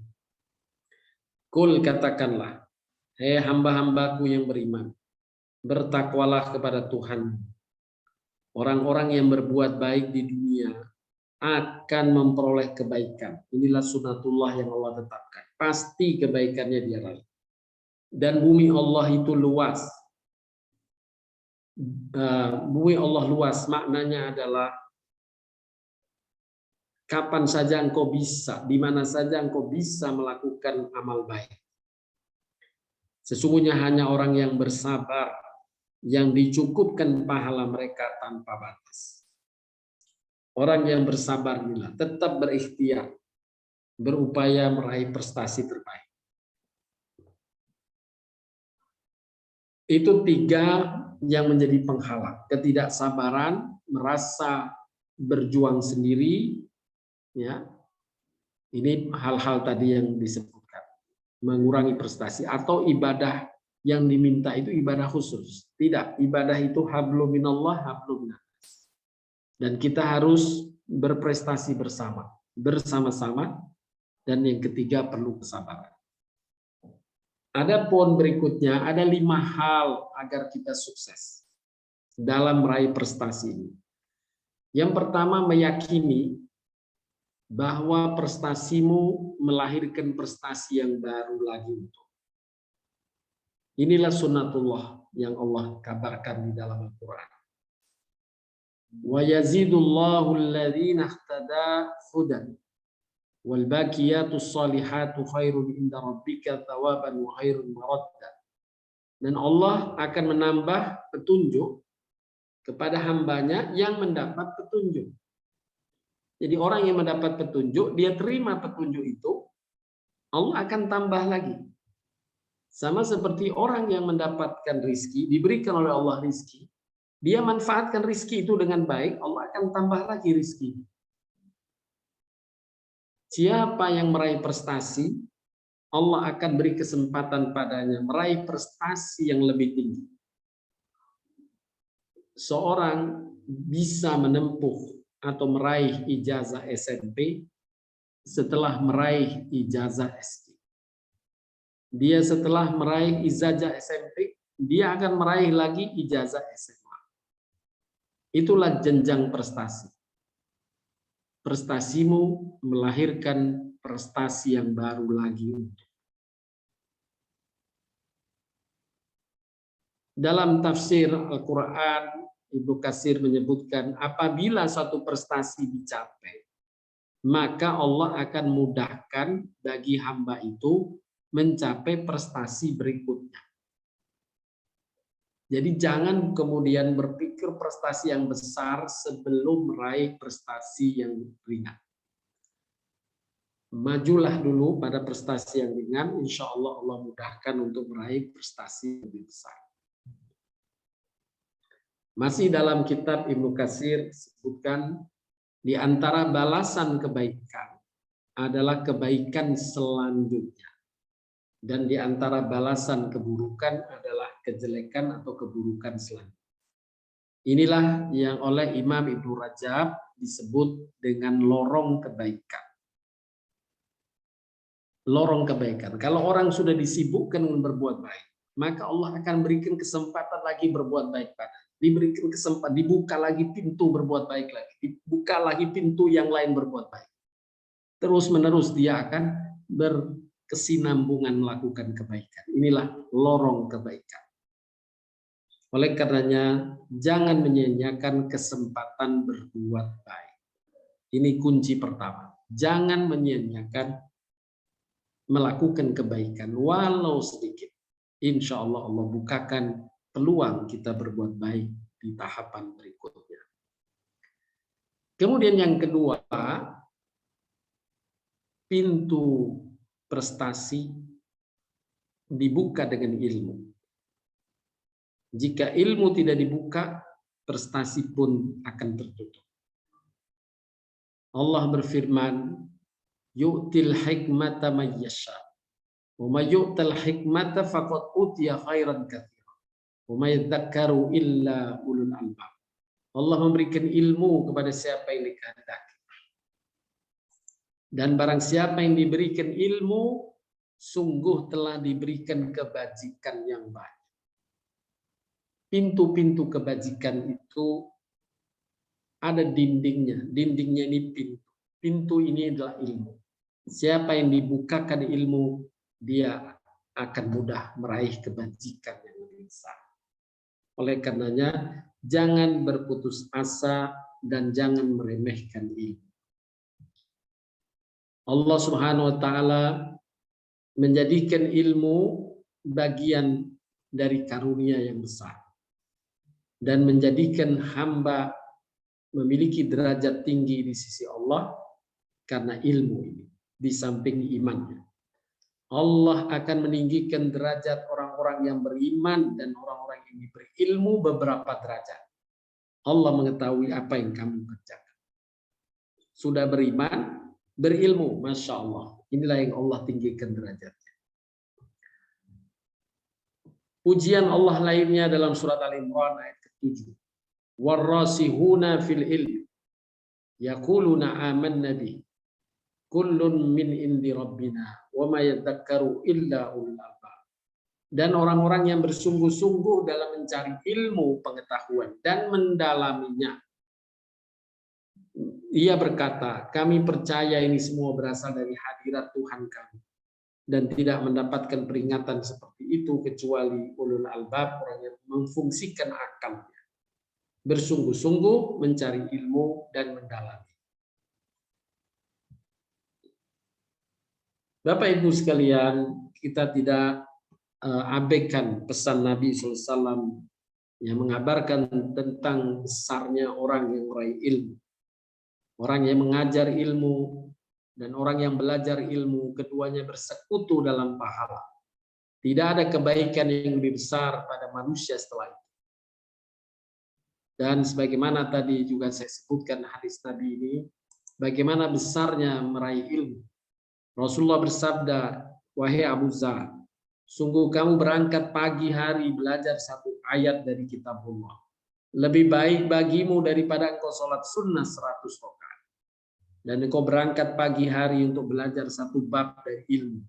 Kul, katakanlah, hei hamba-hambaku yang beriman, bertakwalah kepada Tuhan. Orang-orang yang berbuat baik di dunia akan memperoleh kebaikan. Inilah sunatullah yang Allah tetapkan. Pasti kebaikannya dia raih. Dan bumi Allah itu luas. Bumi Allah luas maknanya adalah kapan saja engkau bisa, di mana saja engkau bisa melakukan amal baik. Sesungguhnya hanya orang yang bersabar yang dicukupkan pahala mereka tanpa batas. Orang yang bersabar inilah tetap berikhtiar, berupaya meraih prestasi terbaik. Itu tiga yang menjadi penghalang. Ketidaksabaran, merasa berjuang sendiri, ya. Ini hal-hal tadi yang disebutkan. Mengurangi prestasi atau ibadah yang diminta itu ibadah khusus. Tidak, ibadah itu hablum minallah, hablum minannas. Dan kita harus berprestasi bersama-sama, dan yang ketiga perlu kesabaran. Adapun berikutnya ada 5 hal agar kita sukses dalam meraih prestasi ini. Yang pertama, meyakini bahwa prestasimu melahirkan prestasi yang baru lagi untuk. Inilah sunnatullah yang Allah kabarkan di dalam Al-Quran. Wa yazidullahu alladhina ihtada hudan wal baqiyatus salihatu khairun inda rabbika thawaban wa khairun maradda. Dan Allah akan menambah petunjuk kepada hambanya yang mendapat petunjuk. Jadi orang yang mendapat petunjuk, dia terima petunjuk itu, Allah akan tambah lagi. Sama seperti orang yang mendapatkan rizki, diberikan oleh Allah rizki, dia manfaatkan rizki itu dengan baik, Allah akan tambah lagi rizki. Siapa yang meraih prestasi, Allah akan beri kesempatan padanya meraih prestasi yang lebih tinggi. Seorang bisa menempuh atau meraih ijazah SMP setelah meraih ijazah SD. Dia setelah meraih ijazah SMP, dia akan meraih lagi ijazah SMA. Itulah jenjang prestasi. Prestasimu melahirkan prestasi yang baru lagi. Dalam tafsir Al-Quran, Ibnu Katsir menyebutkan apabila suatu prestasi dicapai, maka Allah akan mudahkan bagi hamba itu mencapai prestasi berikutnya. Jadi jangan kemudian berpikir prestasi yang besar sebelum meraih prestasi yang ringan. Majulah dulu pada prestasi yang ringan, insya Allah Allah mudahkan untuk meraih prestasi yang lebih besar. Masih dalam kitab Ibnu Katsir disebutkan di antara balasan kebaikan adalah kebaikan selanjutnya. Dan di antara balasan keburukan adalah kejelekan atau keburukan selanjutnya. Inilah yang oleh Imam Ibnu Rajab disebut dengan lorong kebaikan. Lorong kebaikan. Kalau orang sudah disibukkan dengan berbuat baik, maka Allah akan berikan kesempatan lagi berbuat baik pada. Diberikan kesempatan, dibuka lagi pintu berbuat baik lagi, dibuka lagi pintu yang lain berbuat baik. Terus menerus dia akan berkesinambungan melakukan kebaikan. Inilah lorong kebaikan. Oleh karenanya jangan menyia-nyiakan kesempatan berbuat baik. Ini kunci pertama. Jangan menyia-nyiakan melakukan kebaikan walau sedikit. Insya Allah Allah bukakan peluang kita berbuat baik di tahapan berikutnya. Kemudian yang kedua, pintu prestasi dibuka dengan ilmu. Jika ilmu tidak dibuka, prestasi pun akan tertutup. Allah berfirman, yu'til hikmata may yasha. Wa may yu'tal hikmata faqad utiya khairan katsiran. Wa may yadhakkaru illa ulul albab. Allah memberikan ilmu kepada siapa yang dikehendaki. Dan barang siapa yang diberikan ilmu, sungguh telah diberikan kebajikan yang banyak. Pintu-pintu kebajikan itu ada dindingnya. Dindingnya ini pintu. Pintu ini adalah ilmu. Siapa yang dibukakan ilmu, dia akan mudah meraih kebajikan yang lebih besar. Oleh karenanya, jangan berputus asa dan jangan meremehkan ilmu. Allah Subhanahu wa taala menjadikan ilmu bagian dari karunia yang besar dan menjadikan hamba memiliki derajat tinggi di sisi Allah karena ilmu ini di samping imannya. Allah akan meninggikan derajat orang-orang yang beriman dan orang-orang yang diberi ilmu beberapa derajat. Allah mengetahui apa yang kamu kerjakan. Sudah beriman, berilmu, Masya Allah. Inilah yang Allah tinggikan derajatnya. Pujian Allah lainnya dalam surat Al-Imran ayat ke-7. Warrasihuna fil ilmi yaquluna amanna bihi kullun min indi rabbina wa ma yadhakkaru illa ulul albab. Dan orang-orang yang bersungguh-sungguh dalam mencari ilmu pengetahuan dan mendalaminya, ia berkata, kami percaya ini semua berasal dari hadirat Tuhan kami dan tidak mendapatkan peringatan seperti itu kecuali ulul albab, orang yang memfungsikan akalnya, bersungguh-sungguh mencari ilmu dan mendalami. Bapak Ibu sekalian, kita tidak abaikan pesan Nabi SAW yang mengabarkan tentang besarnya orang yang meraih ilmu, orang yang mengajar ilmu, dan orang yang belajar ilmu, keduanya bersekutu dalam pahala. Tidak ada kebaikan yang lebih besar pada manusia setelah itu. Dan sebagaimana tadi juga saya sebutkan hadis Nabi ini, bagaimana besarnya meraih ilmu. Rasulullah bersabda, wahai Abu Dzar, sungguh kamu berangkat pagi hari belajar satu ayat dari kitabullah. Lebih baik bagimu daripada engkau sholat sunnah 100 rakaat. Dan engkau berangkat pagi hari untuk belajar satu bab dari ilmu.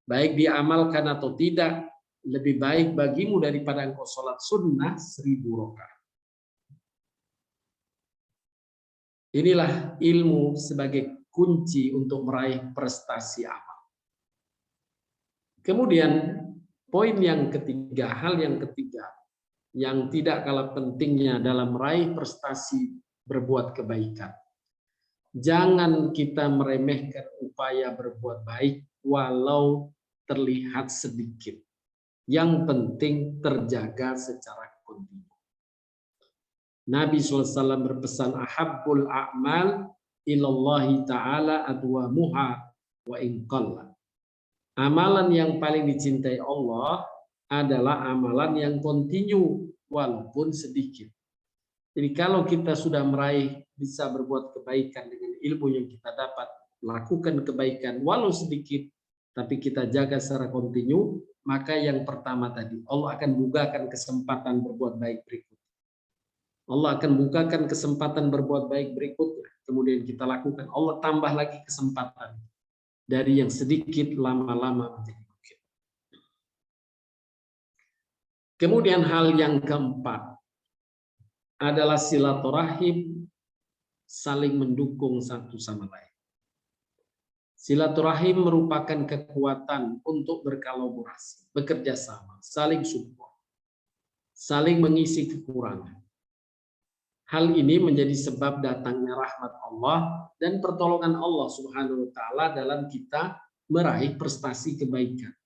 Baik diamalkan atau tidak, lebih baik bagimu daripada engkau sholat sunnah 1000 rakaat. Inilah ilmu sebagai kunci untuk meraih prestasi amal. Kemudian poin yang ketiga, hal yang ketiga yang tidak kalah pentingnya dalam meraih prestasi berbuat kebaikan. Jangan kita meremehkan upaya berbuat baik walau terlihat sedikit. Yang penting terjaga secara kontinu. Nabi SAW berpesan, ahabbul a'mal ilallahi ta'ala adwamuha wa inqalla. Amalan yang paling dicintai Allah adalah amalan yang kontinu walaupun sedikit. Jadi kalau kita sudah meraih bisa berbuat kebaikan dengan ilmu yang kita dapat, lakukan kebaikan walau sedikit, tapi kita jaga secara kontinu, maka yang pertama tadi, Allah akan bukakan kesempatan berbuat baik berikutnya. Allah akan bukakan kesempatan berbuat baik berikutnya. Kemudian kita lakukan, Allah tambah lagi kesempatan. Dari yang sedikit lama-lama menjadi bukit. Kemudian hal yang keempat adalah silaturahim saling mendukung satu sama lain. Silaturahim merupakan kekuatan untuk berkolaborasi, bekerja sama, saling support, saling mengisi kekurangan. Hal ini menjadi sebab datangnya rahmat Allah dan pertolongan Allah Subhanahu wa taala dalam kita meraih prestasi kebaikan.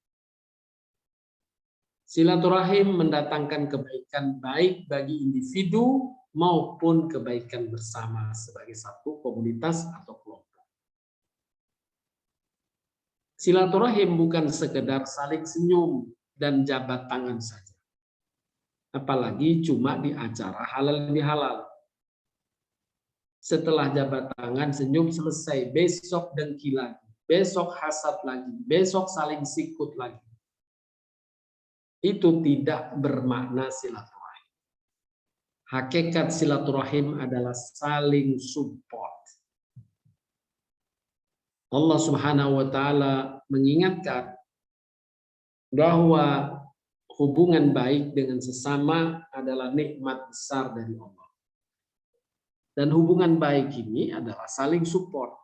Silaturahim mendatangkan kebaikan baik bagi individu maupun kebaikan bersama sebagai satu komunitas atau kelompok. Silaturahim bukan sekedar saling senyum dan jabat tangan saja. Apalagi cuma di acara halal bihalal. Setelah jabat tangan, senyum selesai, besok dengki lagi, besok hasad lagi, besok saling sikut lagi. Itu tidak bermakna silaturahim. Hakikat silaturahim adalah saling support. Allah Subhanahu wa taala mengingatkan bahwa hubungan baik dengan sesama adalah nikmat besar dari Allah. Dan hubungan baik ini adalah saling support.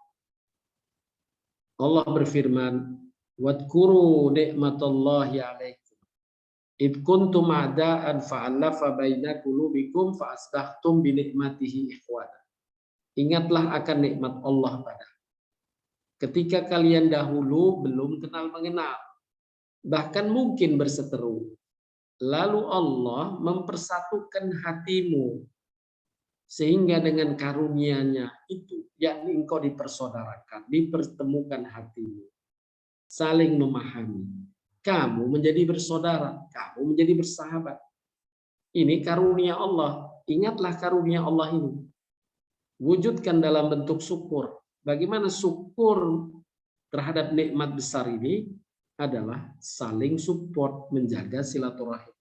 Allah berfirman, "Wadhkuru ni'matallahi 'alaikum id kuntum a'da'an fa'alafa baina qulubikum fa'asbahtum bi ni'matihi ikhwana." Ingatlah akan nikmat Allah pada. Ketika kalian dahulu belum kenal mengenal, bahkan mungkin berseteru. Lalu Allah mempersatukan hatimu sehingga dengan karunia-Nya itu, yakni engkau dipersaudarakan, dipertemukan hatimu, saling memahami. Kamu menjadi bersaudara, kamu menjadi bersahabat. Ini karunia Allah. Ingatlah karunia Allah ini. Wujudkan dalam bentuk syukur. Bagaimana syukur terhadap nikmat besar ini adalah saling support, menjaga silaturahim.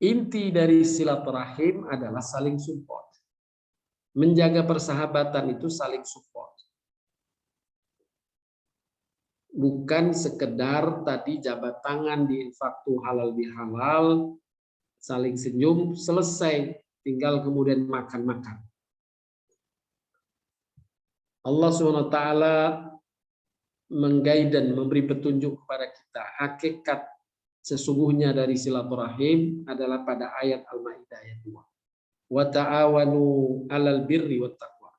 Inti dari silaturahim adalah saling support. Menjaga persahabatan itu saling support. Bukan sekedar tadi jabat tangan di waktu halal bihalal, saling senyum, selesai, tinggal kemudian makan-makan. Allah SWT mengguide, memberi petunjuk kepada kita. Hakikat sesungguhnya dari silaturahim adalah pada ayat Al-Maidah ayat 2. Wa ta'awanu 'alal birri wat taqwa.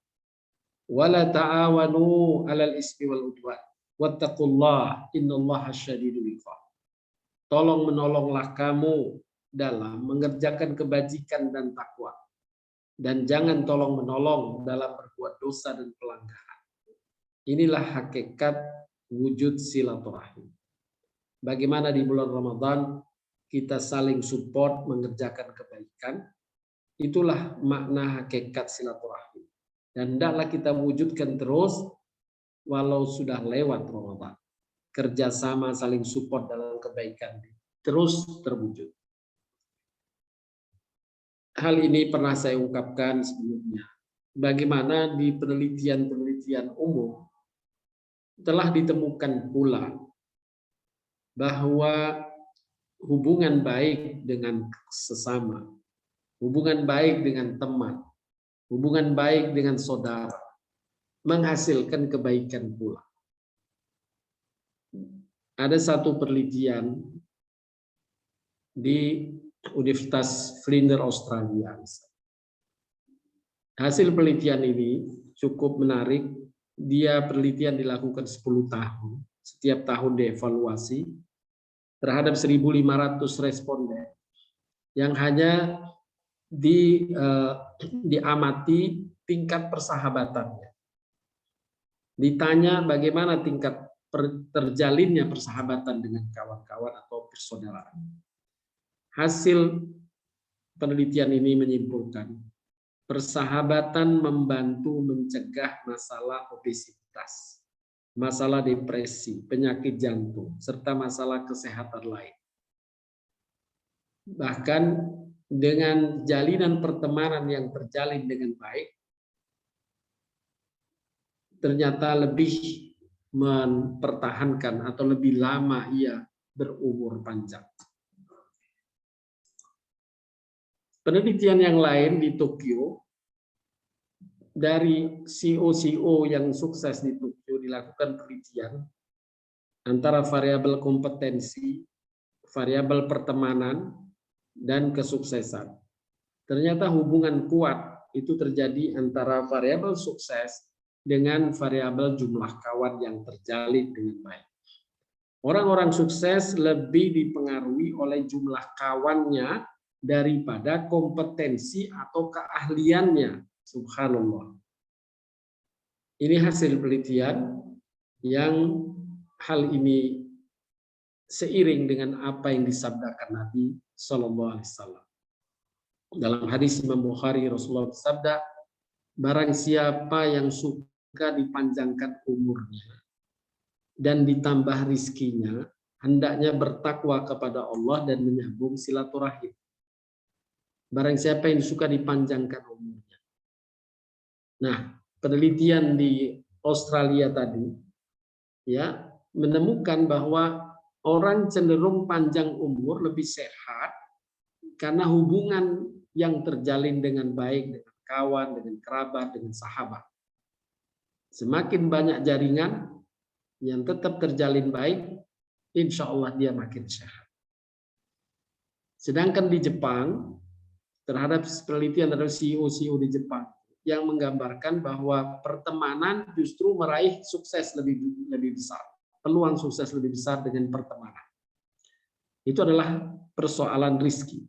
Wa la ta'awanu 'alal ismi wal udwan. Wattaqullah innallaha syadidul iqab. Tolong menolonglah kamu dalam mengerjakan kebajikan dan takwa. Dan jangan tolong menolong dalam berbuat dosa dan pelanggaran. Inilah hakikat wujud silaturahim. Bagaimana di bulan Ramadan kita saling support mengerjakan kebaikan, itulah makna hakikat silaturahim. Dan hendaklah kita wujudkan terus walau sudah lewat Ramadan. Kerjasama saling support dalam kebaikan terus terwujud. Hal ini pernah saya ungkapkan sebelumnya. Bagaimana di penelitian-penelitian umum telah ditemukan pula bahwa hubungan baik dengan sesama, hubungan baik dengan teman, hubungan baik dengan saudara menghasilkan kebaikan pula. Ada satu penelitian di Universitas Flinders Australia. Hasil penelitian ini cukup menarik. Dia penelitian dilakukan 10 tahun. Setiap tahun dievaluasi terhadap 1.500 responden yang hanya diamati tingkat persahabatannya. Ditanya bagaimana tingkat terjalinnya persahabatan dengan kawan-kawan atau persaudaraan. Hasil penelitian ini menyimpulkan persahabatan membantu mencegah masalah obesitas, masalah depresi, penyakit jantung, serta masalah kesehatan lain. Bahkan dengan jalinan pertemanan yang terjalin dengan baik, ternyata lebih mempertahankan atau lebih lama ia berumur panjang. Penelitian yang lain di Tokyo, dari CEO yang sukses di Tokyo dilakukan penelitian antara variabel kompetensi, variabel pertemanan, dan kesuksesan. Ternyata hubungan kuat itu terjadi antara variabel sukses dengan variabel jumlah kawan yang terjalin dengan baik. Orang-orang sukses lebih dipengaruhi oleh jumlah kawannya daripada kompetensi atau keahliannya. Subhanallah. Ini hasil penelitian yang hal ini seiring dengan apa yang disabdakan Nabi Shallallahu Alaihi Wasallam. Dalam hadis Imam Bukhari, Rasulullah bersabda, barang siapa yang suka dipanjangkan umurnya dan ditambah rizkinya, hendaknya bertakwa kepada Allah dan menyambung silaturahim. Barang siapa yang suka dipanjangkan umurnya. Nah, penelitian di Australia tadi ya menemukan bahwa orang cenderung panjang umur, lebih sehat karena hubungan yang terjalin dengan baik dengan kawan, dengan kerabat, dengan sahabat. Semakin banyak jaringan yang tetap terjalin baik, insya Allah dia makin sehat. Sedangkan di Jepang, terhadap penelitian dari CEO di Jepang yang menggambarkan bahwa pertemanan justru meraih sukses lebih besar, peluang sukses lebih besar dengan pertemanan. Itu adalah persoalan rizki.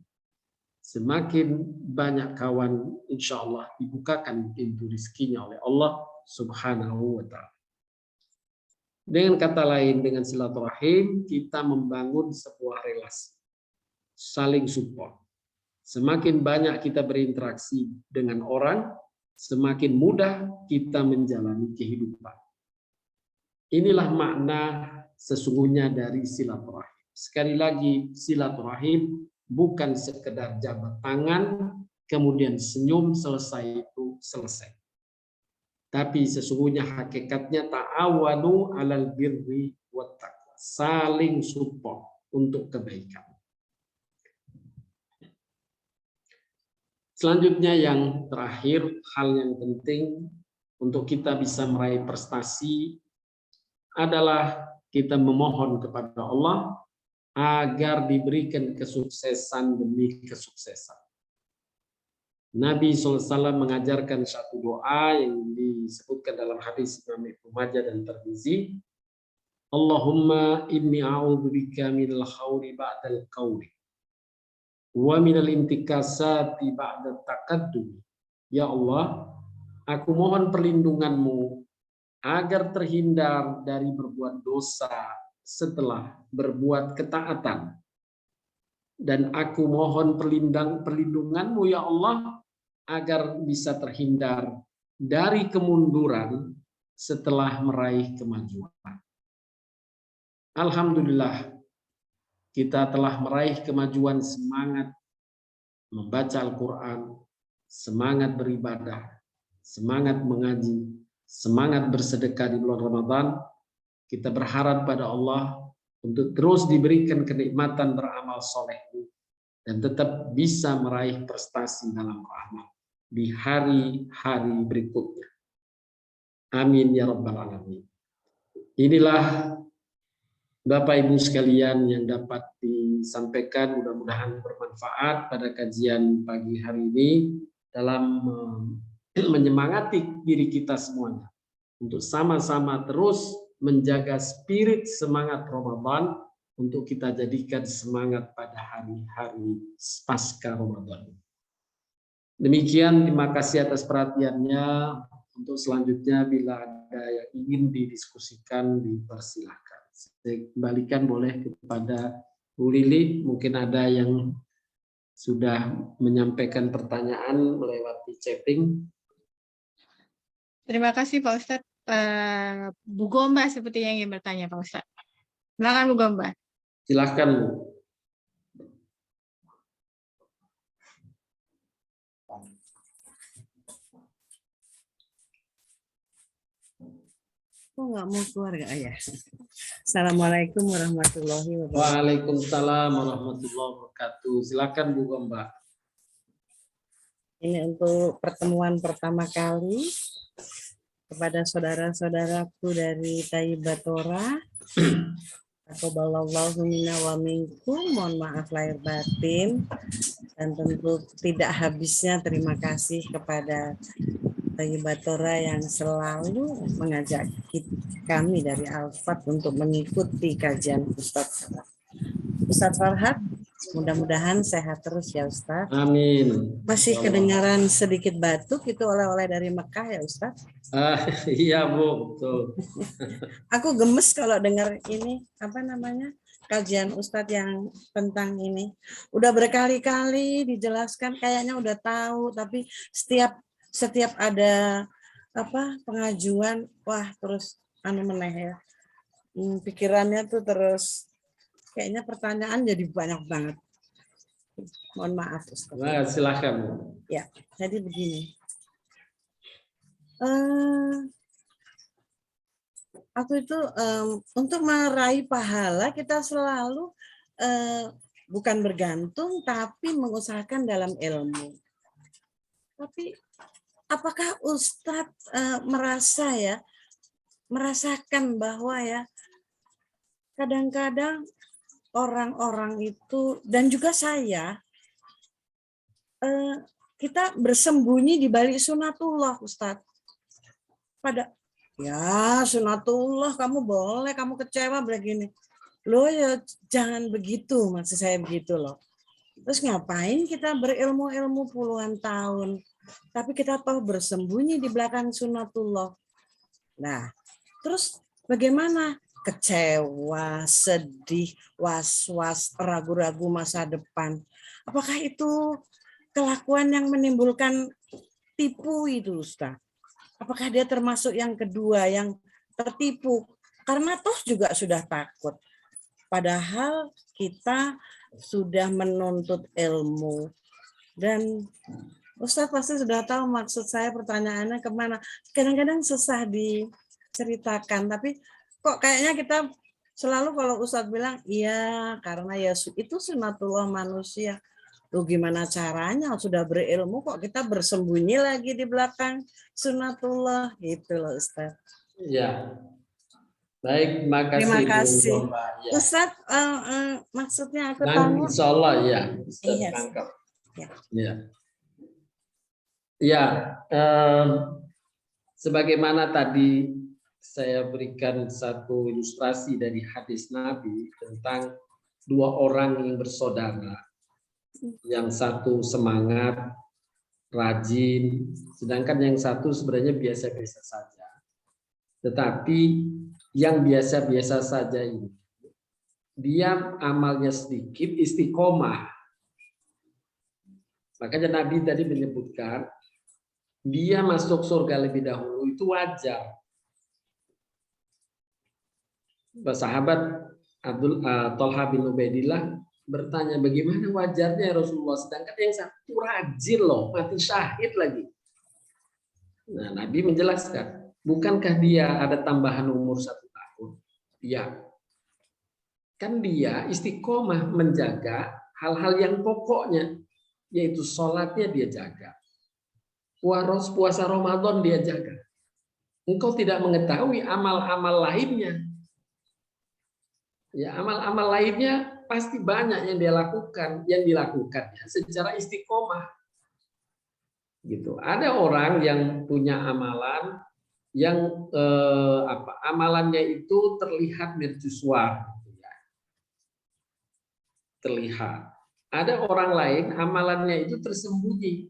Semakin banyak kawan, insya Allah dibukakan pintu rizkinya oleh Allah Subhanahu wa Ta'ala. Dengan kata lain, dengan silaturahim kita membangun sebuah relasi, saling support. Semakin banyak kita berinteraksi dengan orang, semakin mudah kita menjalani kehidupan. Inilah makna sesungguhnya dari silaturahim. Sekali lagi, silaturahim bukan sekedar jabat tangan, kemudian senyum, selesai itu selesai. Tapi sesungguhnya hakikatnya ta'awanu 'alal birri wat taqwa. Saling support untuk kebaikan. Selanjutnya yang terakhir, hal yang penting untuk kita bisa meraih prestasi adalah kita memohon kepada Allah agar diberikan kesuksesan demi kesuksesan. Nabi SAW mengajarkan satu doa yang disebutkan dalam hadis Imam Ibnu Majah dan Tirmizi. Allahumma inni a'udzubika minal khawri ba'dal qawli wa minal intikasati ba'da taqaddum. Ya Allah, aku mohon perlindunganmu agar terhindar dari berbuat dosa setelah berbuat ketaatan. Dan aku mohon perlindunganmu ya Allah agar bisa terhindar dari kemunduran setelah meraih kemajuan. Alhamdulillah, kita telah meraih kemajuan semangat membaca Al-Quran, semangat beribadah, semangat mengaji, semangat bersedekah di bulan Ramadan. Kita berharap pada Allah untuk terus diberikan kenikmatan beramal soleh dan tetap bisa meraih prestasi dalam rahmat di hari-hari berikutnya. Amin ya rabbal alamin. Inilah Bapak Ibu sekalian yang dapat disampaikan, mudah-mudahan bermanfaat pada kajian pagi hari ini dalam menyemangati diri kita semuanya untuk sama-sama terus menjaga spirit semangat Ramadan untuk kita jadikan semangat pada hari-hari pasca Ramadan. Demikian, terima kasih atas perhatiannya. Untuk selanjutnya bila ada yang ingin didiskusikan dipersilahkan. Saya kembalikan boleh kepada Bu Lili, mungkin ada yang sudah menyampaikan pertanyaan melewati chatting. Terima kasih Pak Ustadz. Bu Gomba sepertinya ingin bertanya Pak Ustadz. Silakan Bu Gomba. Silakan Bu. Oh, nggak mau keluar nggak ya? Assalamualaikum warahmatullahi wabarakatuh. Waalaikumsalam warahmatullahi wabarakatuh. Silakan Bu Gomba. Ini untuk pertemuan pertama kali kepada saudara-saudaraku dari Tayyibatora. Taqabbalallahu minna wa minkum. Mohon maaf lahir batin dan tentu tidak habisnya terima kasih kepada Tayyibatora yang selalu mengajak kami dari Al-Fat untuk mengikuti kajian Ustadz Farhad. Mudah-mudahan sehat terus ya Ustadz. Amin. Masih kedengaran sedikit batuk, itu oleh-oleh dari Mekah ya Ustadz? Iya Bu, betul. Aku gemes kalau dengar ini, apa namanya, kajian Ustadz yang tentang ini. Udah berkali-kali dijelaskan, kayaknya udah tahu, tapi setiap ada apa pengajuan, wah terus meneh ya. Pikirannya tuh terus kayaknya pertanyaan jadi banyak banget. Mohon maaf Ustaz. Nah, silakan. Ya, jadi begini. Aku itu untuk meraih pahala kita selalu bukan bergantung tapi mengusahakan dalam ilmu. Tapi apakah Ustadz merasakan bahwa ya kadang-kadang orang-orang itu dan juga saya kita bersembunyi di balik sunatullah Ustadz. Ya sunatullah kamu boleh, kamu kecewa begini. Loh ya jangan begitu, maksud saya begitu loh. Terus ngapain kita berilmu-ilmu puluhan tahun, tapi kita tahu bersembunyi di belakang sunatullah. Nah, terus bagaimana? Kecewa, sedih, was-was, ragu-ragu masa depan. Apakah itu kelakuan yang menimbulkan tipu itu, Ustaz? Apakah dia termasuk yang kedua, yang tertipu? Karena toh juga sudah takut. Padahal kita sudah menuntut ilmu. Dan Ustaz pasti sudah tahu maksud saya, pertanyaannya kemana. Kadang-kadang susah diceritakan, tapi kok kayaknya kita selalu kalau Ustaz bilang, iya karena ya itu sunatullah manusia. Loh gimana caranya, sudah berilmu kok kita bersembunyi lagi di belakang sunatullah, gitu loh Ustaz. Iya. Baik, makasih. Terima kasih. Ya. Ustaz, maksudnya aku tahu. Insya Allah ya. Iya. Ya. Ya. Ya. Sebagaimana tadi saya berikan satu ilustrasi dari hadis Nabi tentang dua orang yang bersaudara. Yang satu semangat, rajin, sedangkan yang satu sebenarnya biasa-biasa saja. Tetapi yang biasa-biasa saja ini, dia amalnya sedikit, istiqomah. Makanya Nabi tadi menyebutkan, dia masuk surga lebih dahulu, itu wajar. Sahabat Thalha bin Ubaidillah bertanya, bagaimana wajarnya Rasulullah, sedangkan yang satu rajin loh, mati syahid lagi. Nah, Nabi menjelaskan, bukankah dia ada tambahan umur 1 tahun? Ya, kan dia istiqomah menjaga hal-hal yang pokoknya, yaitu sholatnya dia jaga, puasa Ramadan dia jaga. Engkau tidak mengetahui amal-amal lainnya. Ya, amal-amal lainnya pasti banyak yang dilakukannya secara istiqomah. Gitu. Ada orang yang punya amalan yang amalannya itu terlihat mercusuar, terlihat. Ada orang lain amalannya itu tersembunyi.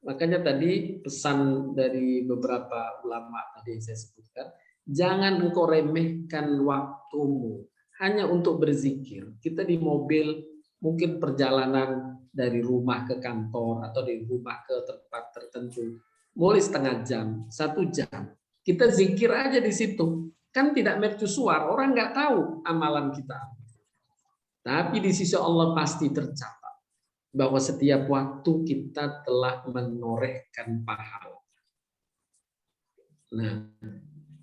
Makanya tadi pesan dari beberapa ulama tadi yang saya sebutkan, jangan engkau remehkan waktumu hanya untuk berzikir. Kita di mobil, mungkin perjalanan dari rumah ke kantor atau dari rumah ke tempat tertentu, mulai setengah jam, 1 jam. Kita zikir aja di situ. Kan tidak mercusuar, orang nggak tahu amalan kita. Tapi di sisi Allah pasti tercatat bahwa setiap waktu kita telah menorehkan pahala. Nah,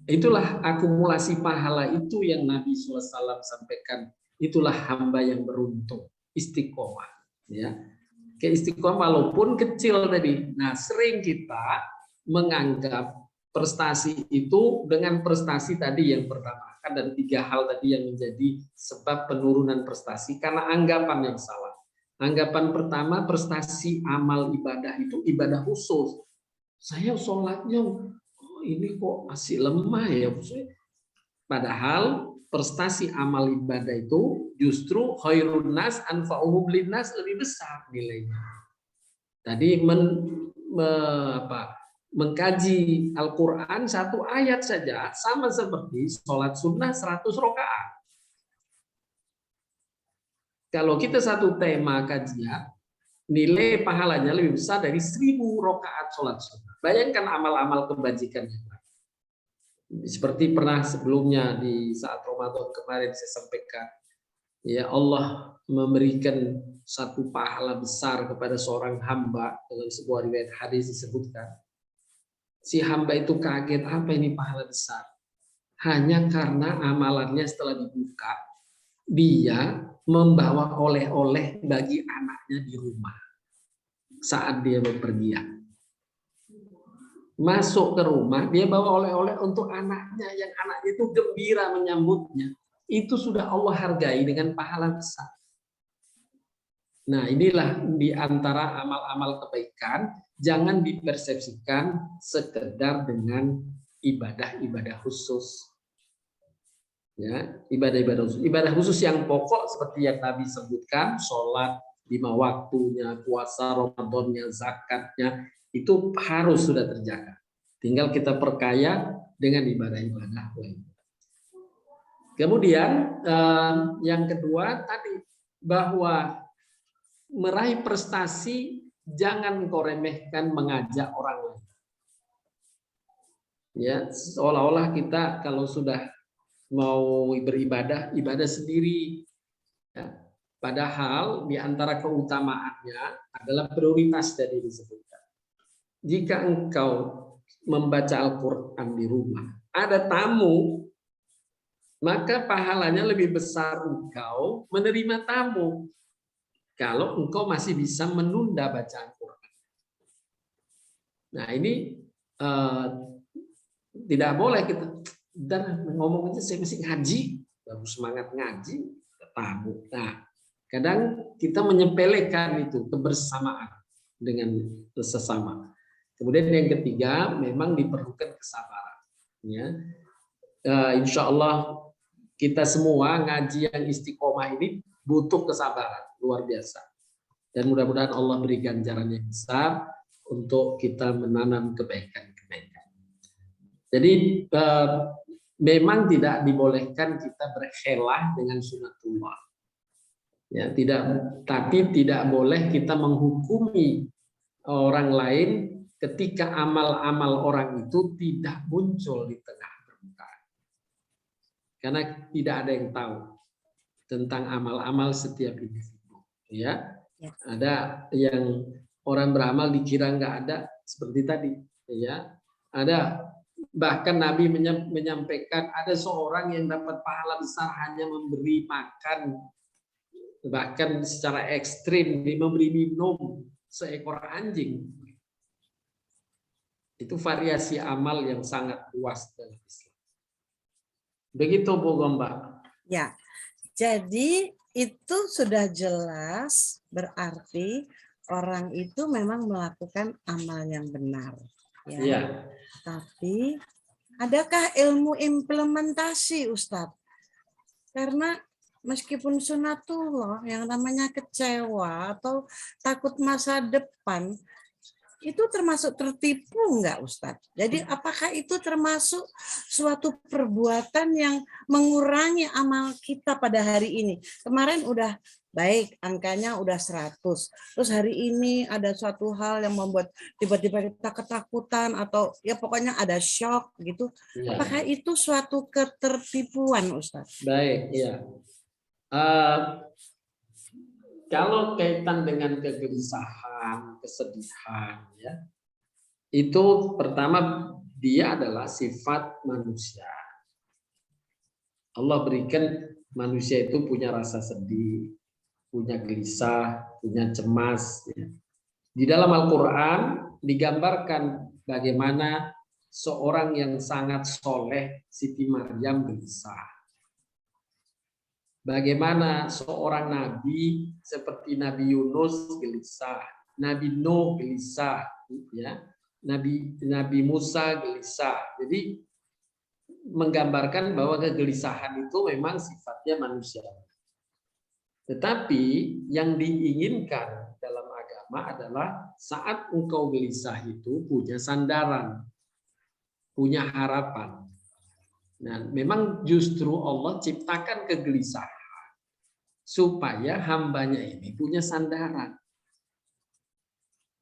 itulah akumulasi pahala itu yang Nabi SAW sampaikan. Itulah hamba yang beruntung, istiqomah. Ya, ke istiqomah walaupun kecil tadi. Nah, sering kita menganggap prestasi itu dengan prestasi tadi yang pertama. Dan 3 hal tadi yang menjadi sebab penurunan prestasi karena anggapan yang salah. Anggapan pertama, prestasi amal ibadah itu ibadah khusus. Saya sholatnya ini kok masih lemah ya. Padahal prestasi amal ibadah itu justru khairun nas anfa'uhum linnas, lebih besar nilainya. Tadi mengkaji Al-Quran 1 ayat saja sama seperti sholat sunnah 100 rakaat. Kalau kita 1 tema kajian, nilai pahalanya lebih besar dari 1000 rakaat sholat sunnah. Bayangkan amal-amal kebajikan yang lain. Seperti pernah sebelumnya di saat Ramadan kemarin saya sampaikan, ya Allah memberikan 1 pahala besar kepada seorang hamba. Dalam sebuah riwayat hadis disebutkan, si hamba itu kaget, apa ini pahala besar? Hanya karena amalannya setelah dibuka, dia membawa oleh-oleh bagi anaknya di rumah saat dia bepergian. Masuk ke rumah, dia bawa oleh-oleh untuk anaknya, yang anaknya itu gembira menyambutnya. Itu sudah Allah hargai dengan pahala besar. Nah, inilah di antara amal-amal kebaikan, jangan dipersepsikan sekedar dengan ibadah-ibadah khusus. Ya, ibadah khusus yang pokok seperti yang Nabi sebutkan, sholat 5 waktunya, puasa Ramadannya, zakatnya, itu harus sudah terjaga. Tinggal kita perkaya dengan ibadah-ibadah lain. Kemudian yang kedua tadi, bahwa meraih prestasi jangan kau remehkan mengajak orang lain. Ya, seolah-olah kita kalau sudah mau beribadah, ibadah sendiri. Ya. Padahal di antara keutamaannya adalah prioritas dari disebutkan. Jika engkau membaca Al-Quran di rumah, ada tamu, maka pahalanya lebih besar engkau menerima tamu. Kalau engkau masih bisa menunda bacaan Quran. Nah, ini tidak boleh kita dan ngomong aja saya masih ngaji, baru semangat ngaji, tamu. Nah, kadang kita menyepelekan itu kebersamaan dengan sesama. Kemudian yang ketiga, memang diperlukan kesabaran. Ya, insya Allah kita semua ngaji yang istiqomah ini butuh kesabaran luar biasa. Dan mudah-mudahan Allah beri ganjaran yang besar untuk kita menanam kebaikan-kebaikan. Jadi memang tidak dibolehkan kita berkhelah dengan sunatullah. Ya, tapi tidak boleh kita menghukumi orang lain ketika amal-amal orang itu tidak muncul di tengah permukaan. Karena tidak ada yang tahu tentang amal-amal setiap individu. Ya, ada yang orang beramal dikira nggak ada seperti tadi. Ya, ada bahkan Nabi menyampaikan ada seorang yang dapat pahala besar hanya memberi makan, bahkan secara ekstrim memberi minum seekor anjing. Itu variasi amal yang sangat luas dalam Islam. Begitu Bu Gomba. Ya, jadi itu sudah jelas berarti orang itu memang melakukan amal yang benar. Ya. Ya. Tapi adakah ilmu implementasi Ustadz? Karena meskipun sunatullah yang namanya kecewa atau takut masa depan itu termasuk tertipu enggak Ustadz? Jadi apakah itu termasuk suatu perbuatan yang mengurangi amal kita pada hari ini? Kemarin udah baik, angkanya udah 100. Terus hari ini ada suatu hal yang membuat tiba-tiba kita ketakutan atau ya pokoknya ada shock gitu. Ya. Apakah itu suatu ketertipuan Ustadz? Baik, ya. Kalau kaitan dengan kegelisahan, kesedihan, ya, itu pertama dia adalah sifat manusia. Allah berikan manusia itu punya rasa sedih, punya gelisah, punya cemas. Ya. Di dalam Al-Quran digambarkan bagaimana seorang yang sangat soleh, Siti Maryam, gelisah. Bagaimana seorang nabi seperti Nabi Yunus gelisah, Nabi Nuh gelisah, ya, Nabi Musa gelisah. Jadi menggambarkan bahwa kegelisahan itu memang sifatnya manusia. Tetapi yang diinginkan dalam agama adalah saat engkau gelisah itu punya sandaran, punya harapan. Nah, memang justru Allah ciptakan kegelisahan supaya hambanya ini punya sandaran.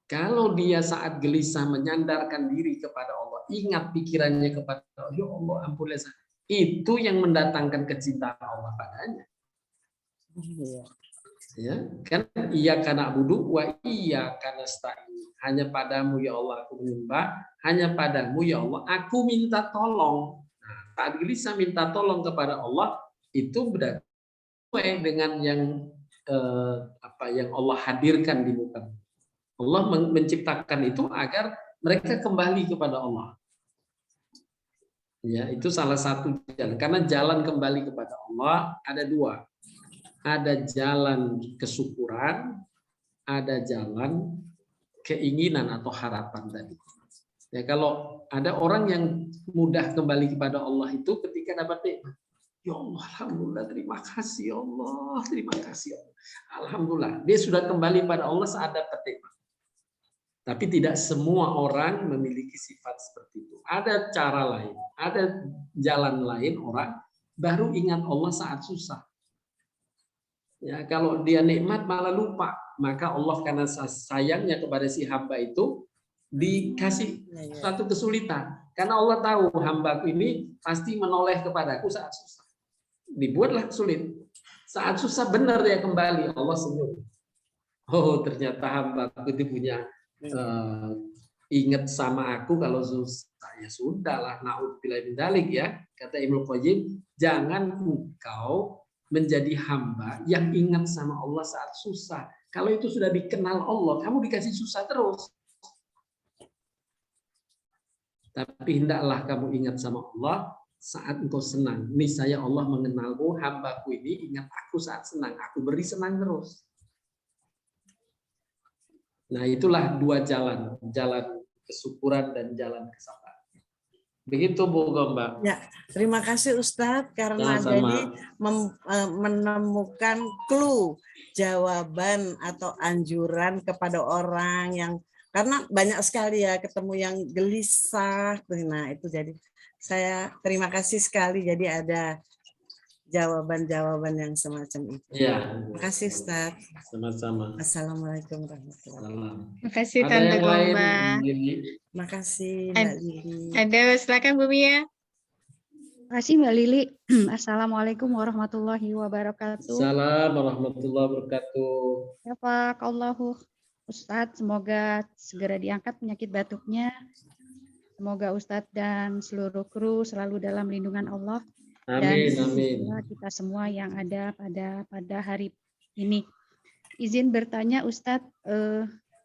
Kalau dia saat gelisah menyandarkan diri kepada Allah, ingat pikirannya kepada Allah, ya Allah ampunilah saya, itu yang mendatangkan kecintaan Allah padanya. Ya, kan iya karena budu wa iya karena nasta'in. Hanya padamu ya Allah aku menyembah, hanya padamu ya Allah aku minta tolong. Nah, saat gelisah minta tolong kepada Allah itu berarti dengan yang yang Allah hadirkan di muka. Allah menciptakan itu agar mereka kembali kepada Allah. Ya, itu salah satu jalan. Karena jalan kembali kepada Allah ada dua. Ada jalan kesyukuran, ada jalan keinginan atau harapan tadi. Ya, kalau ada orang yang mudah kembali kepada Allah itu ketika dapat nikmat. Ya Allah, alhamdulillah, terima kasih ya Allah, terima kasih ya Allah. Alhamdulillah, dia sudah kembali pada Allah saat dapat nikmat. Tapi tidak semua orang memiliki sifat seperti itu. Ada cara lain, ada jalan lain orang baru ingat Allah saat susah. Ya, kalau dia nikmat malah lupa, maka Allah karena sayangnya kepada si hamba itu dikasih suatu kesulitan. Karena Allah tahu hambaku ini pasti menoleh kepadaku saat susah. Dibuatlah sulit. Saat susah benar dia kembali, Allah senyum. Oh, ternyata hambaku itu punya ingat sama aku kalau susah. Ya sudahlah, naudzubillah min dzalik ya. Kata Ibnu Qayyim, jangan engkau menjadi hamba yang ingat sama Allah saat susah. Kalau itu sudah dikenal Allah, kamu dikasih susah terus. Tapi hendaklah kamu ingat sama Allah saat engkau senang. Niscaya Allah mengenalmu, hambaku ini ingat aku saat senang. Aku beri senang terus. Nah, itulah dua jalan. Jalan kesyukuran dan jalan kesabaran. Begitu Bu Gomba. Ya, terima kasih Ustadz karena Sama-sama. jadi menemukan clue jawaban atau anjuran kepada orang yang karena banyak sekali ya ketemu yang gelisah. Nah, itu jadi saya terima kasih sekali jadi ada jawaban-jawaban yang semacam itu. Ya, Terima kasih Ustadz. sama-sama. Assalamualaikum warahmatullahi wabarakatuh. Salam. Terima kasih Ada Tante yang lain? Gomba. Lili? Terima kasih Mbak Lili. Ada, silakan Bu Mia. Terima kasih Mbak Lili. Assalamualaikum warahmatullahi wabarakatuh. Salam warahmatullahi wabarakatuh. Ya Pak, Allahu Ustadz, semoga segera diangkat penyakit batuknya. Semoga Ustadz dan seluruh kru selalu dalam lindungan Allah. Amin, Dan amin. kita semua yang ada pada hari ini. Izin bertanya Ustadz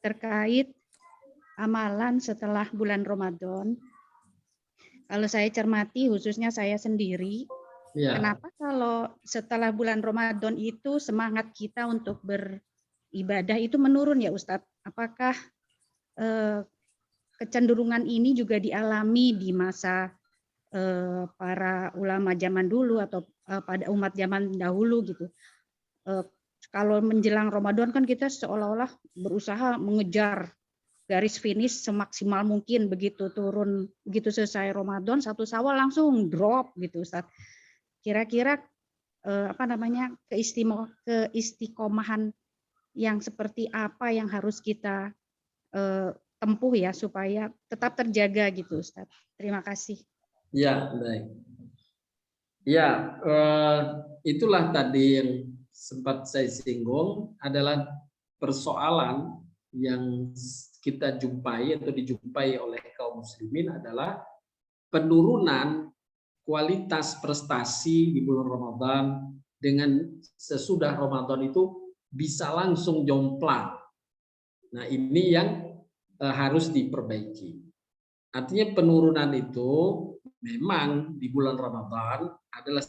terkait amalan setelah bulan Ramadan. Kalau saya cermati, khususnya saya sendiri, Ya, kenapa kalau setelah bulan Ramadan itu semangat kita untuk beribadah itu menurun ya Ustadz? Apakah kecenderungan ini juga dialami di masa para ulama zaman dulu atau pada umat zaman dahulu gitu? Kalau menjelang Ramadan kan kita seolah-olah berusaha mengejar garis finish semaksimal mungkin, begitu turun, begitu selesai Ramadan, 1 Syawal langsung drop gitu Ustaz. Kira-kira keistiqomahan yang seperti apa yang harus kita tempuh ya supaya tetap terjaga gitu Ustaz. Terima kasih. ya, baik. Ya, itulah tadi yang sempat saya singgung adalah persoalan yang kita jumpai atau dijumpai oleh kaum muslimin adalah penurunan kualitas prestasi di bulan Ramadan dengan sesudah Ramadan itu bisa langsung jomplang. Nah, ini yang harus diperbaiki. Artinya penurunan itu memang di bulan Ramadan adalah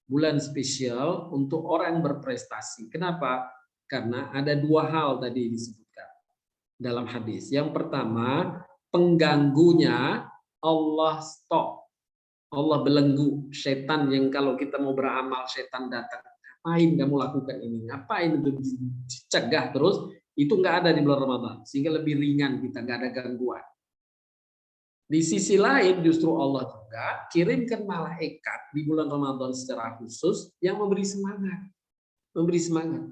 bulan spesial untuk orang berprestasi. Kenapa? Karena ada 2 hal tadi disebutkan dalam hadis. Yang pertama, pengganggunya Allah stop. Allah belenggu. Setan yang kalau kita mau beramal, setan datang. Ngapain kamu lakukan ini? Ngapain itu dicegah terus? Itu nggak ada di bulan Ramadan. Sehingga lebih ringan kita, nggak ada gangguan. Di sisi lain justru Allah juga kirimkan malaikat di bulan Ramadan secara khusus yang memberi semangat.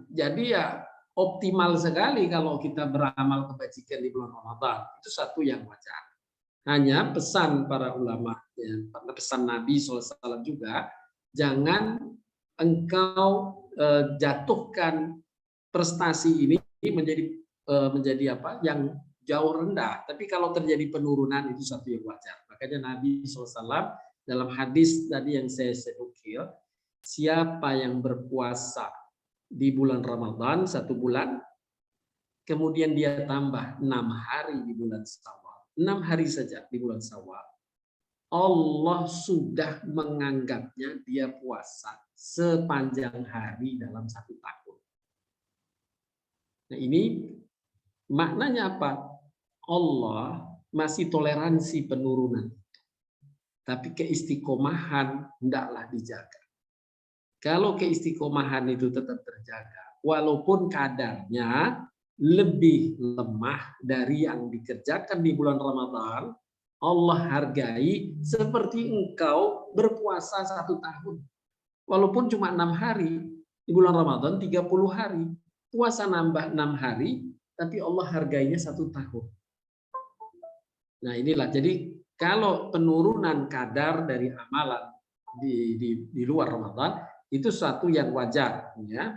Jadi ya optimal sekali kalau kita beramal kebajikan di bulan Ramadan. Itu satu yang wajar. Hanya pesan para ulama, ya, pesan Nabi SAW juga, jangan engkau jatuhkan prestasi ini menjadi apa yang jauh rendah. Tapi kalau terjadi penurunan itu satu yang wajar. Makanya Nabi SAW dalam hadis tadi yang saya sedukil, siapa yang berpuasa di bulan Ramadan 1 bulan, kemudian dia tambah 6 hari di bulan Syawal, 6 hari saja di bulan Syawal, Allah sudah menganggapnya dia puasa sepanjang hari dalam 1 tahun. Nah, ini maknanya apa? Allah masih toleransi penurunan, tapi keistiqomahan hendaklah dijaga. Kalau keistiqomahan itu tetap terjaga, walaupun kadarnya lebih lemah dari yang dikerjakan di bulan Ramadan, Allah hargai seperti engkau berpuasa 1 tahun. Walaupun cuma 6 hari, di bulan Ramadan 30 hari. Puasa nambah 6 hari, tapi Allah hargainya 1 tahun. Nah inilah, jadi kalau penurunan kadar dari amalan di luar Ramadan, itu suatu yang wajar. Ya.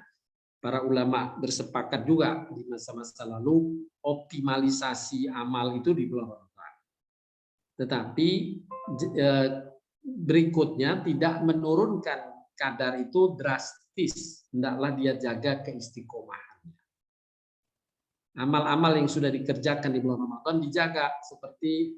Para ulama bersepakat juga di masa-masa lalu, optimalisasi amal itu di bulan Ramadan. Tetapi berikutnya tidak menurunkan kadar itu drastis. Hendaklah dia jaga keistiqomahannya. Amal-amal yang sudah dikerjakan di bulan Ramadan dijaga, seperti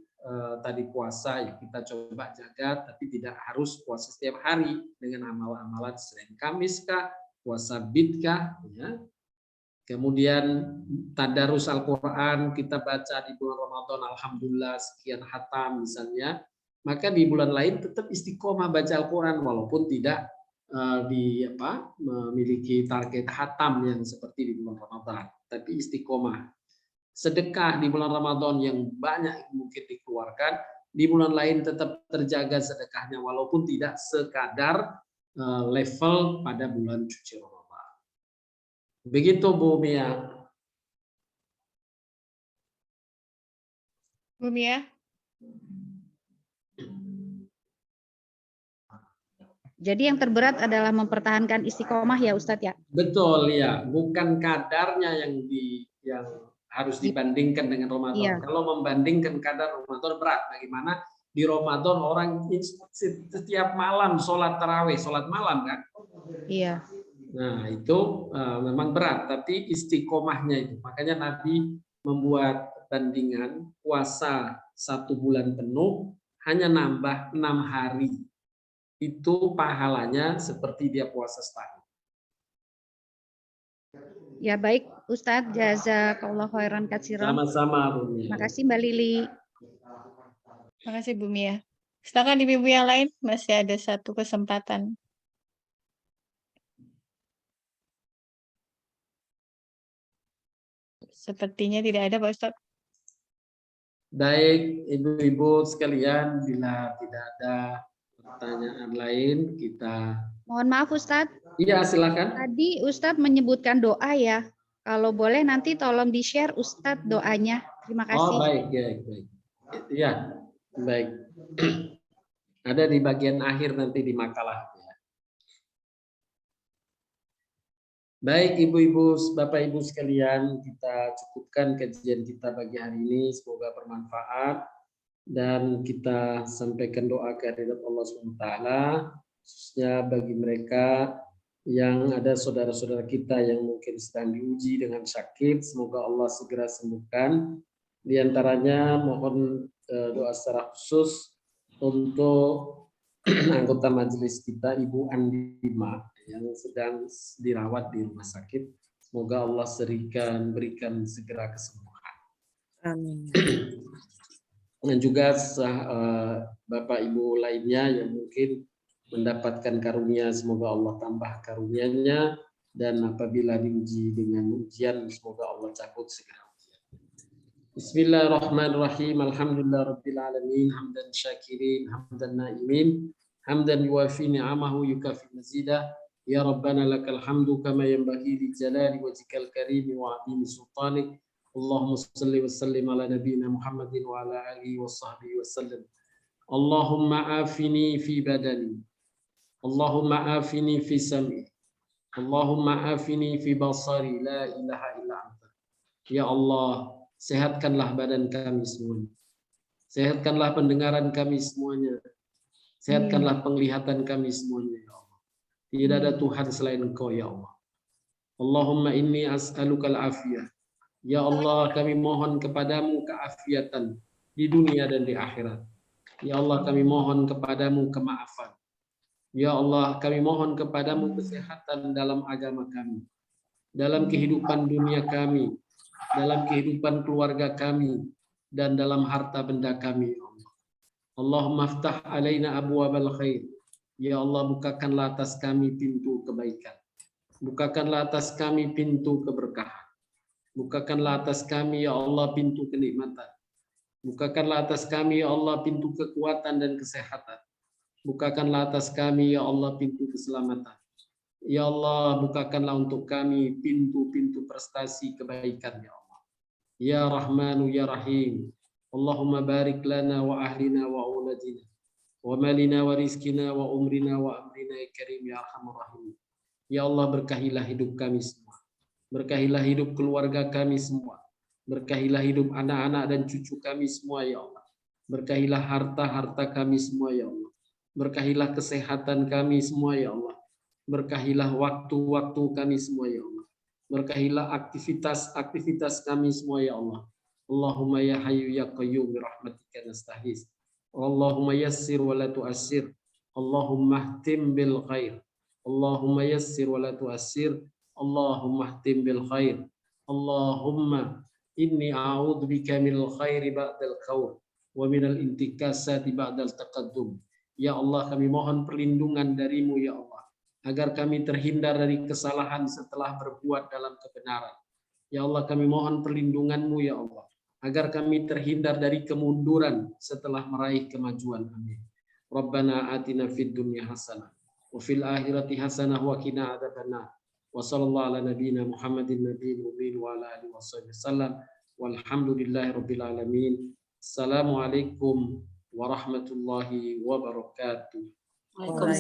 tadi puasa ya kita coba jaga, tapi tidak harus puasa setiap hari dengan amal-amalan Senin Kamis kah, puasa Bid kah, ya. Kemudian tadarus Al-Quran kita baca di bulan Ramadan, alhamdulillah sekian khatam misalnya, maka di bulan lain tetap istiqomah baca Al-Quran walaupun tidak memiliki target hatam yang seperti di bulan Ramadan, tapi istiqomah. Sedekah di bulan Ramadan yang banyak mungkin dikeluarkan, di bulan lain tetap terjaga sedekahnya walaupun tidak sekadar level pada bulan suci Ramadan. Begitu Bu Mia. Bu Mia. Jadi yang terberat adalah mempertahankan istiqomah ya Ustadz ya? Betul ya, bukan kadarnya yang harus dibandingkan dengan Ramadan. Iya. Kalau membandingkan kadar Ramadan berat, bagaimana di Ramadan orang setiap malam sholat tarawih, sholat malam kan? Iya. Nah itu memang berat, tapi istiqomahnya itu. Makanya Nabi membuat bandingan puasa 1 bulan penuh hanya nambah 6 hari. Itu pahalanya seperti dia puasa setahun. Ya baik Ustadz, jazakallahu khairan katsiran. Sama-sama Bu Mia. Terima kasih Mbak Lili. Terima kasih Bu Mia. Silakan ibu-ibu yang lain, masih ada 1 kesempatan. Sepertinya tidak ada Pak Ustadz. Baik ibu-ibu sekalian, bila tidak ada pertanyaan lain kita. Mohon maaf Ustadz. Iya silakan. Tadi Ustadz menyebutkan doa ya. Kalau boleh nanti tolong di-share Ustadz doanya. Terima kasih. Oh baik. Ya baik. Ada di bagian akhir nanti di makalah. Baik ibu-ibu, bapak ibu sekalian, kita cukupkan kajian kita pagi hari ini. Semoga bermanfaat dan kita sampaikan doa kehadirat Allah SWT, khususnya bagi mereka yang ada saudara-saudara kita yang mungkin sedang diuji dengan sakit. Semoga Allah segera sembuhkan. Di antaranya mohon doa secara khusus untuk anggota majelis kita Ibu Andima yang sedang dirawat di rumah sakit. Semoga Allah berikan segera kesembuhan. Amin. Dan juga Bapak Ibu lainnya yang mungkin mendapatkan karunia, semoga Allah tambah karunia-Nya, dan apabila diuji dengan ujian, semoga Allah cabut segera ujian. Bismillahirrahmanirrahim. Alhamdulillahirabbil alamin, hamdan syakirin, hamdan naimin, hamdan yuwafi ni'amahu yukafi mazidah. Ya Rabbana lakal hamdu kama yanbaghi li jalali wajhikal karim wa 'azimi sultanik. Allahumma shalli wa sallim ala nabiyyina Muhammadin wa ala alihi wa sahbihi wa sallam. Allahumma afini fi badani. Allahumma afini fi sam'i. Allahumma afini fi basari. La ilaha illa anta. Ya Allah, sehatkanlah badan kami semuanya. Sehatkanlah pendengaran kami semuanya. Sehatkanlah penglihatan kami semuanya, ya Allah. Tidak ada Tuhan selain Engkau, ya Allah. Allahumma inni as'alukal afiyah. Ya Allah, kami mohon kepadamu keafiatan di dunia dan di akhirat. Ya Allah, kami mohon kepadamu kemaafan. Ya Allah, kami mohon kepadamu kesehatan dalam agama kami, dalam kehidupan dunia kami, dalam kehidupan keluarga kami, dan dalam harta benda kami, ya Allah. Allahumma aftah alaina abwabal khair. Ya Allah, bukakanlah atas kami pintu kebaikan. Bukakanlah atas kami pintu keberkahan. Bukakanlah atas kami, ya Allah, pintu kenikmatan. Bukakanlah atas kami, ya Allah, pintu kekuatan dan kesehatan. Bukakanlah atas kami, ya Allah, pintu keselamatan. Ya Allah, bukakanlah untuk kami pintu-pintu prestasi kebaikan, ya Allah. Ya Rahmanu, ya Rahim. Allahumma barik lana wa ahlina wa auladina. Wa malina wa rizkina wa umrina wa amrina ya karim ya arhamar rahim. Ya Allah, berkahilah hidup kami semua. Berkahilah hidup keluarga kami semua. Berkahilah hidup anak-anak dan cucu kami semua, ya Allah. Berkahilah harta-harta kami semua, ya Allah. Berkahilah kesehatan kami semua, ya Allah. Berkahilah waktu-waktu kami semua, ya Allah. Berkahilah aktivitas-aktivitas kami semua, ya Allah. Allahumma ya hayyu ya qayyum bi rahmatika nastaghits. Allahumma yassir wa la tu'assir. Allahumma ihtim bil khair. Allahumma yassir wa la tu'assir. Allahumma ihtim bil khair. Allahumma inni a'udzubika minal khairi ba'dal khair wa minal intikasati ba'dal taqaddum. Ya Allah, kami mohon perlindungan darimu ya Allah, agar kami terhindar dari kesalahan setelah berbuat dalam kebenaran. Ya Allah, kami mohon perlindunganmu ya Allah, agar kami terhindar dari kemunduran setelah meraih kemajuan. Amin. Rabbana atina fid dunya hasanah wa fil akhirati hasanah wa qina adzabannar. Wa sallallahu ala nabiyyina Muhammadin nabiyil ummi wa ala alihi wasallam. Walhamdulillahi rabbil alamin. Assalamualaikum warahmatullahi wabarakatuh. Waalaikumsalam.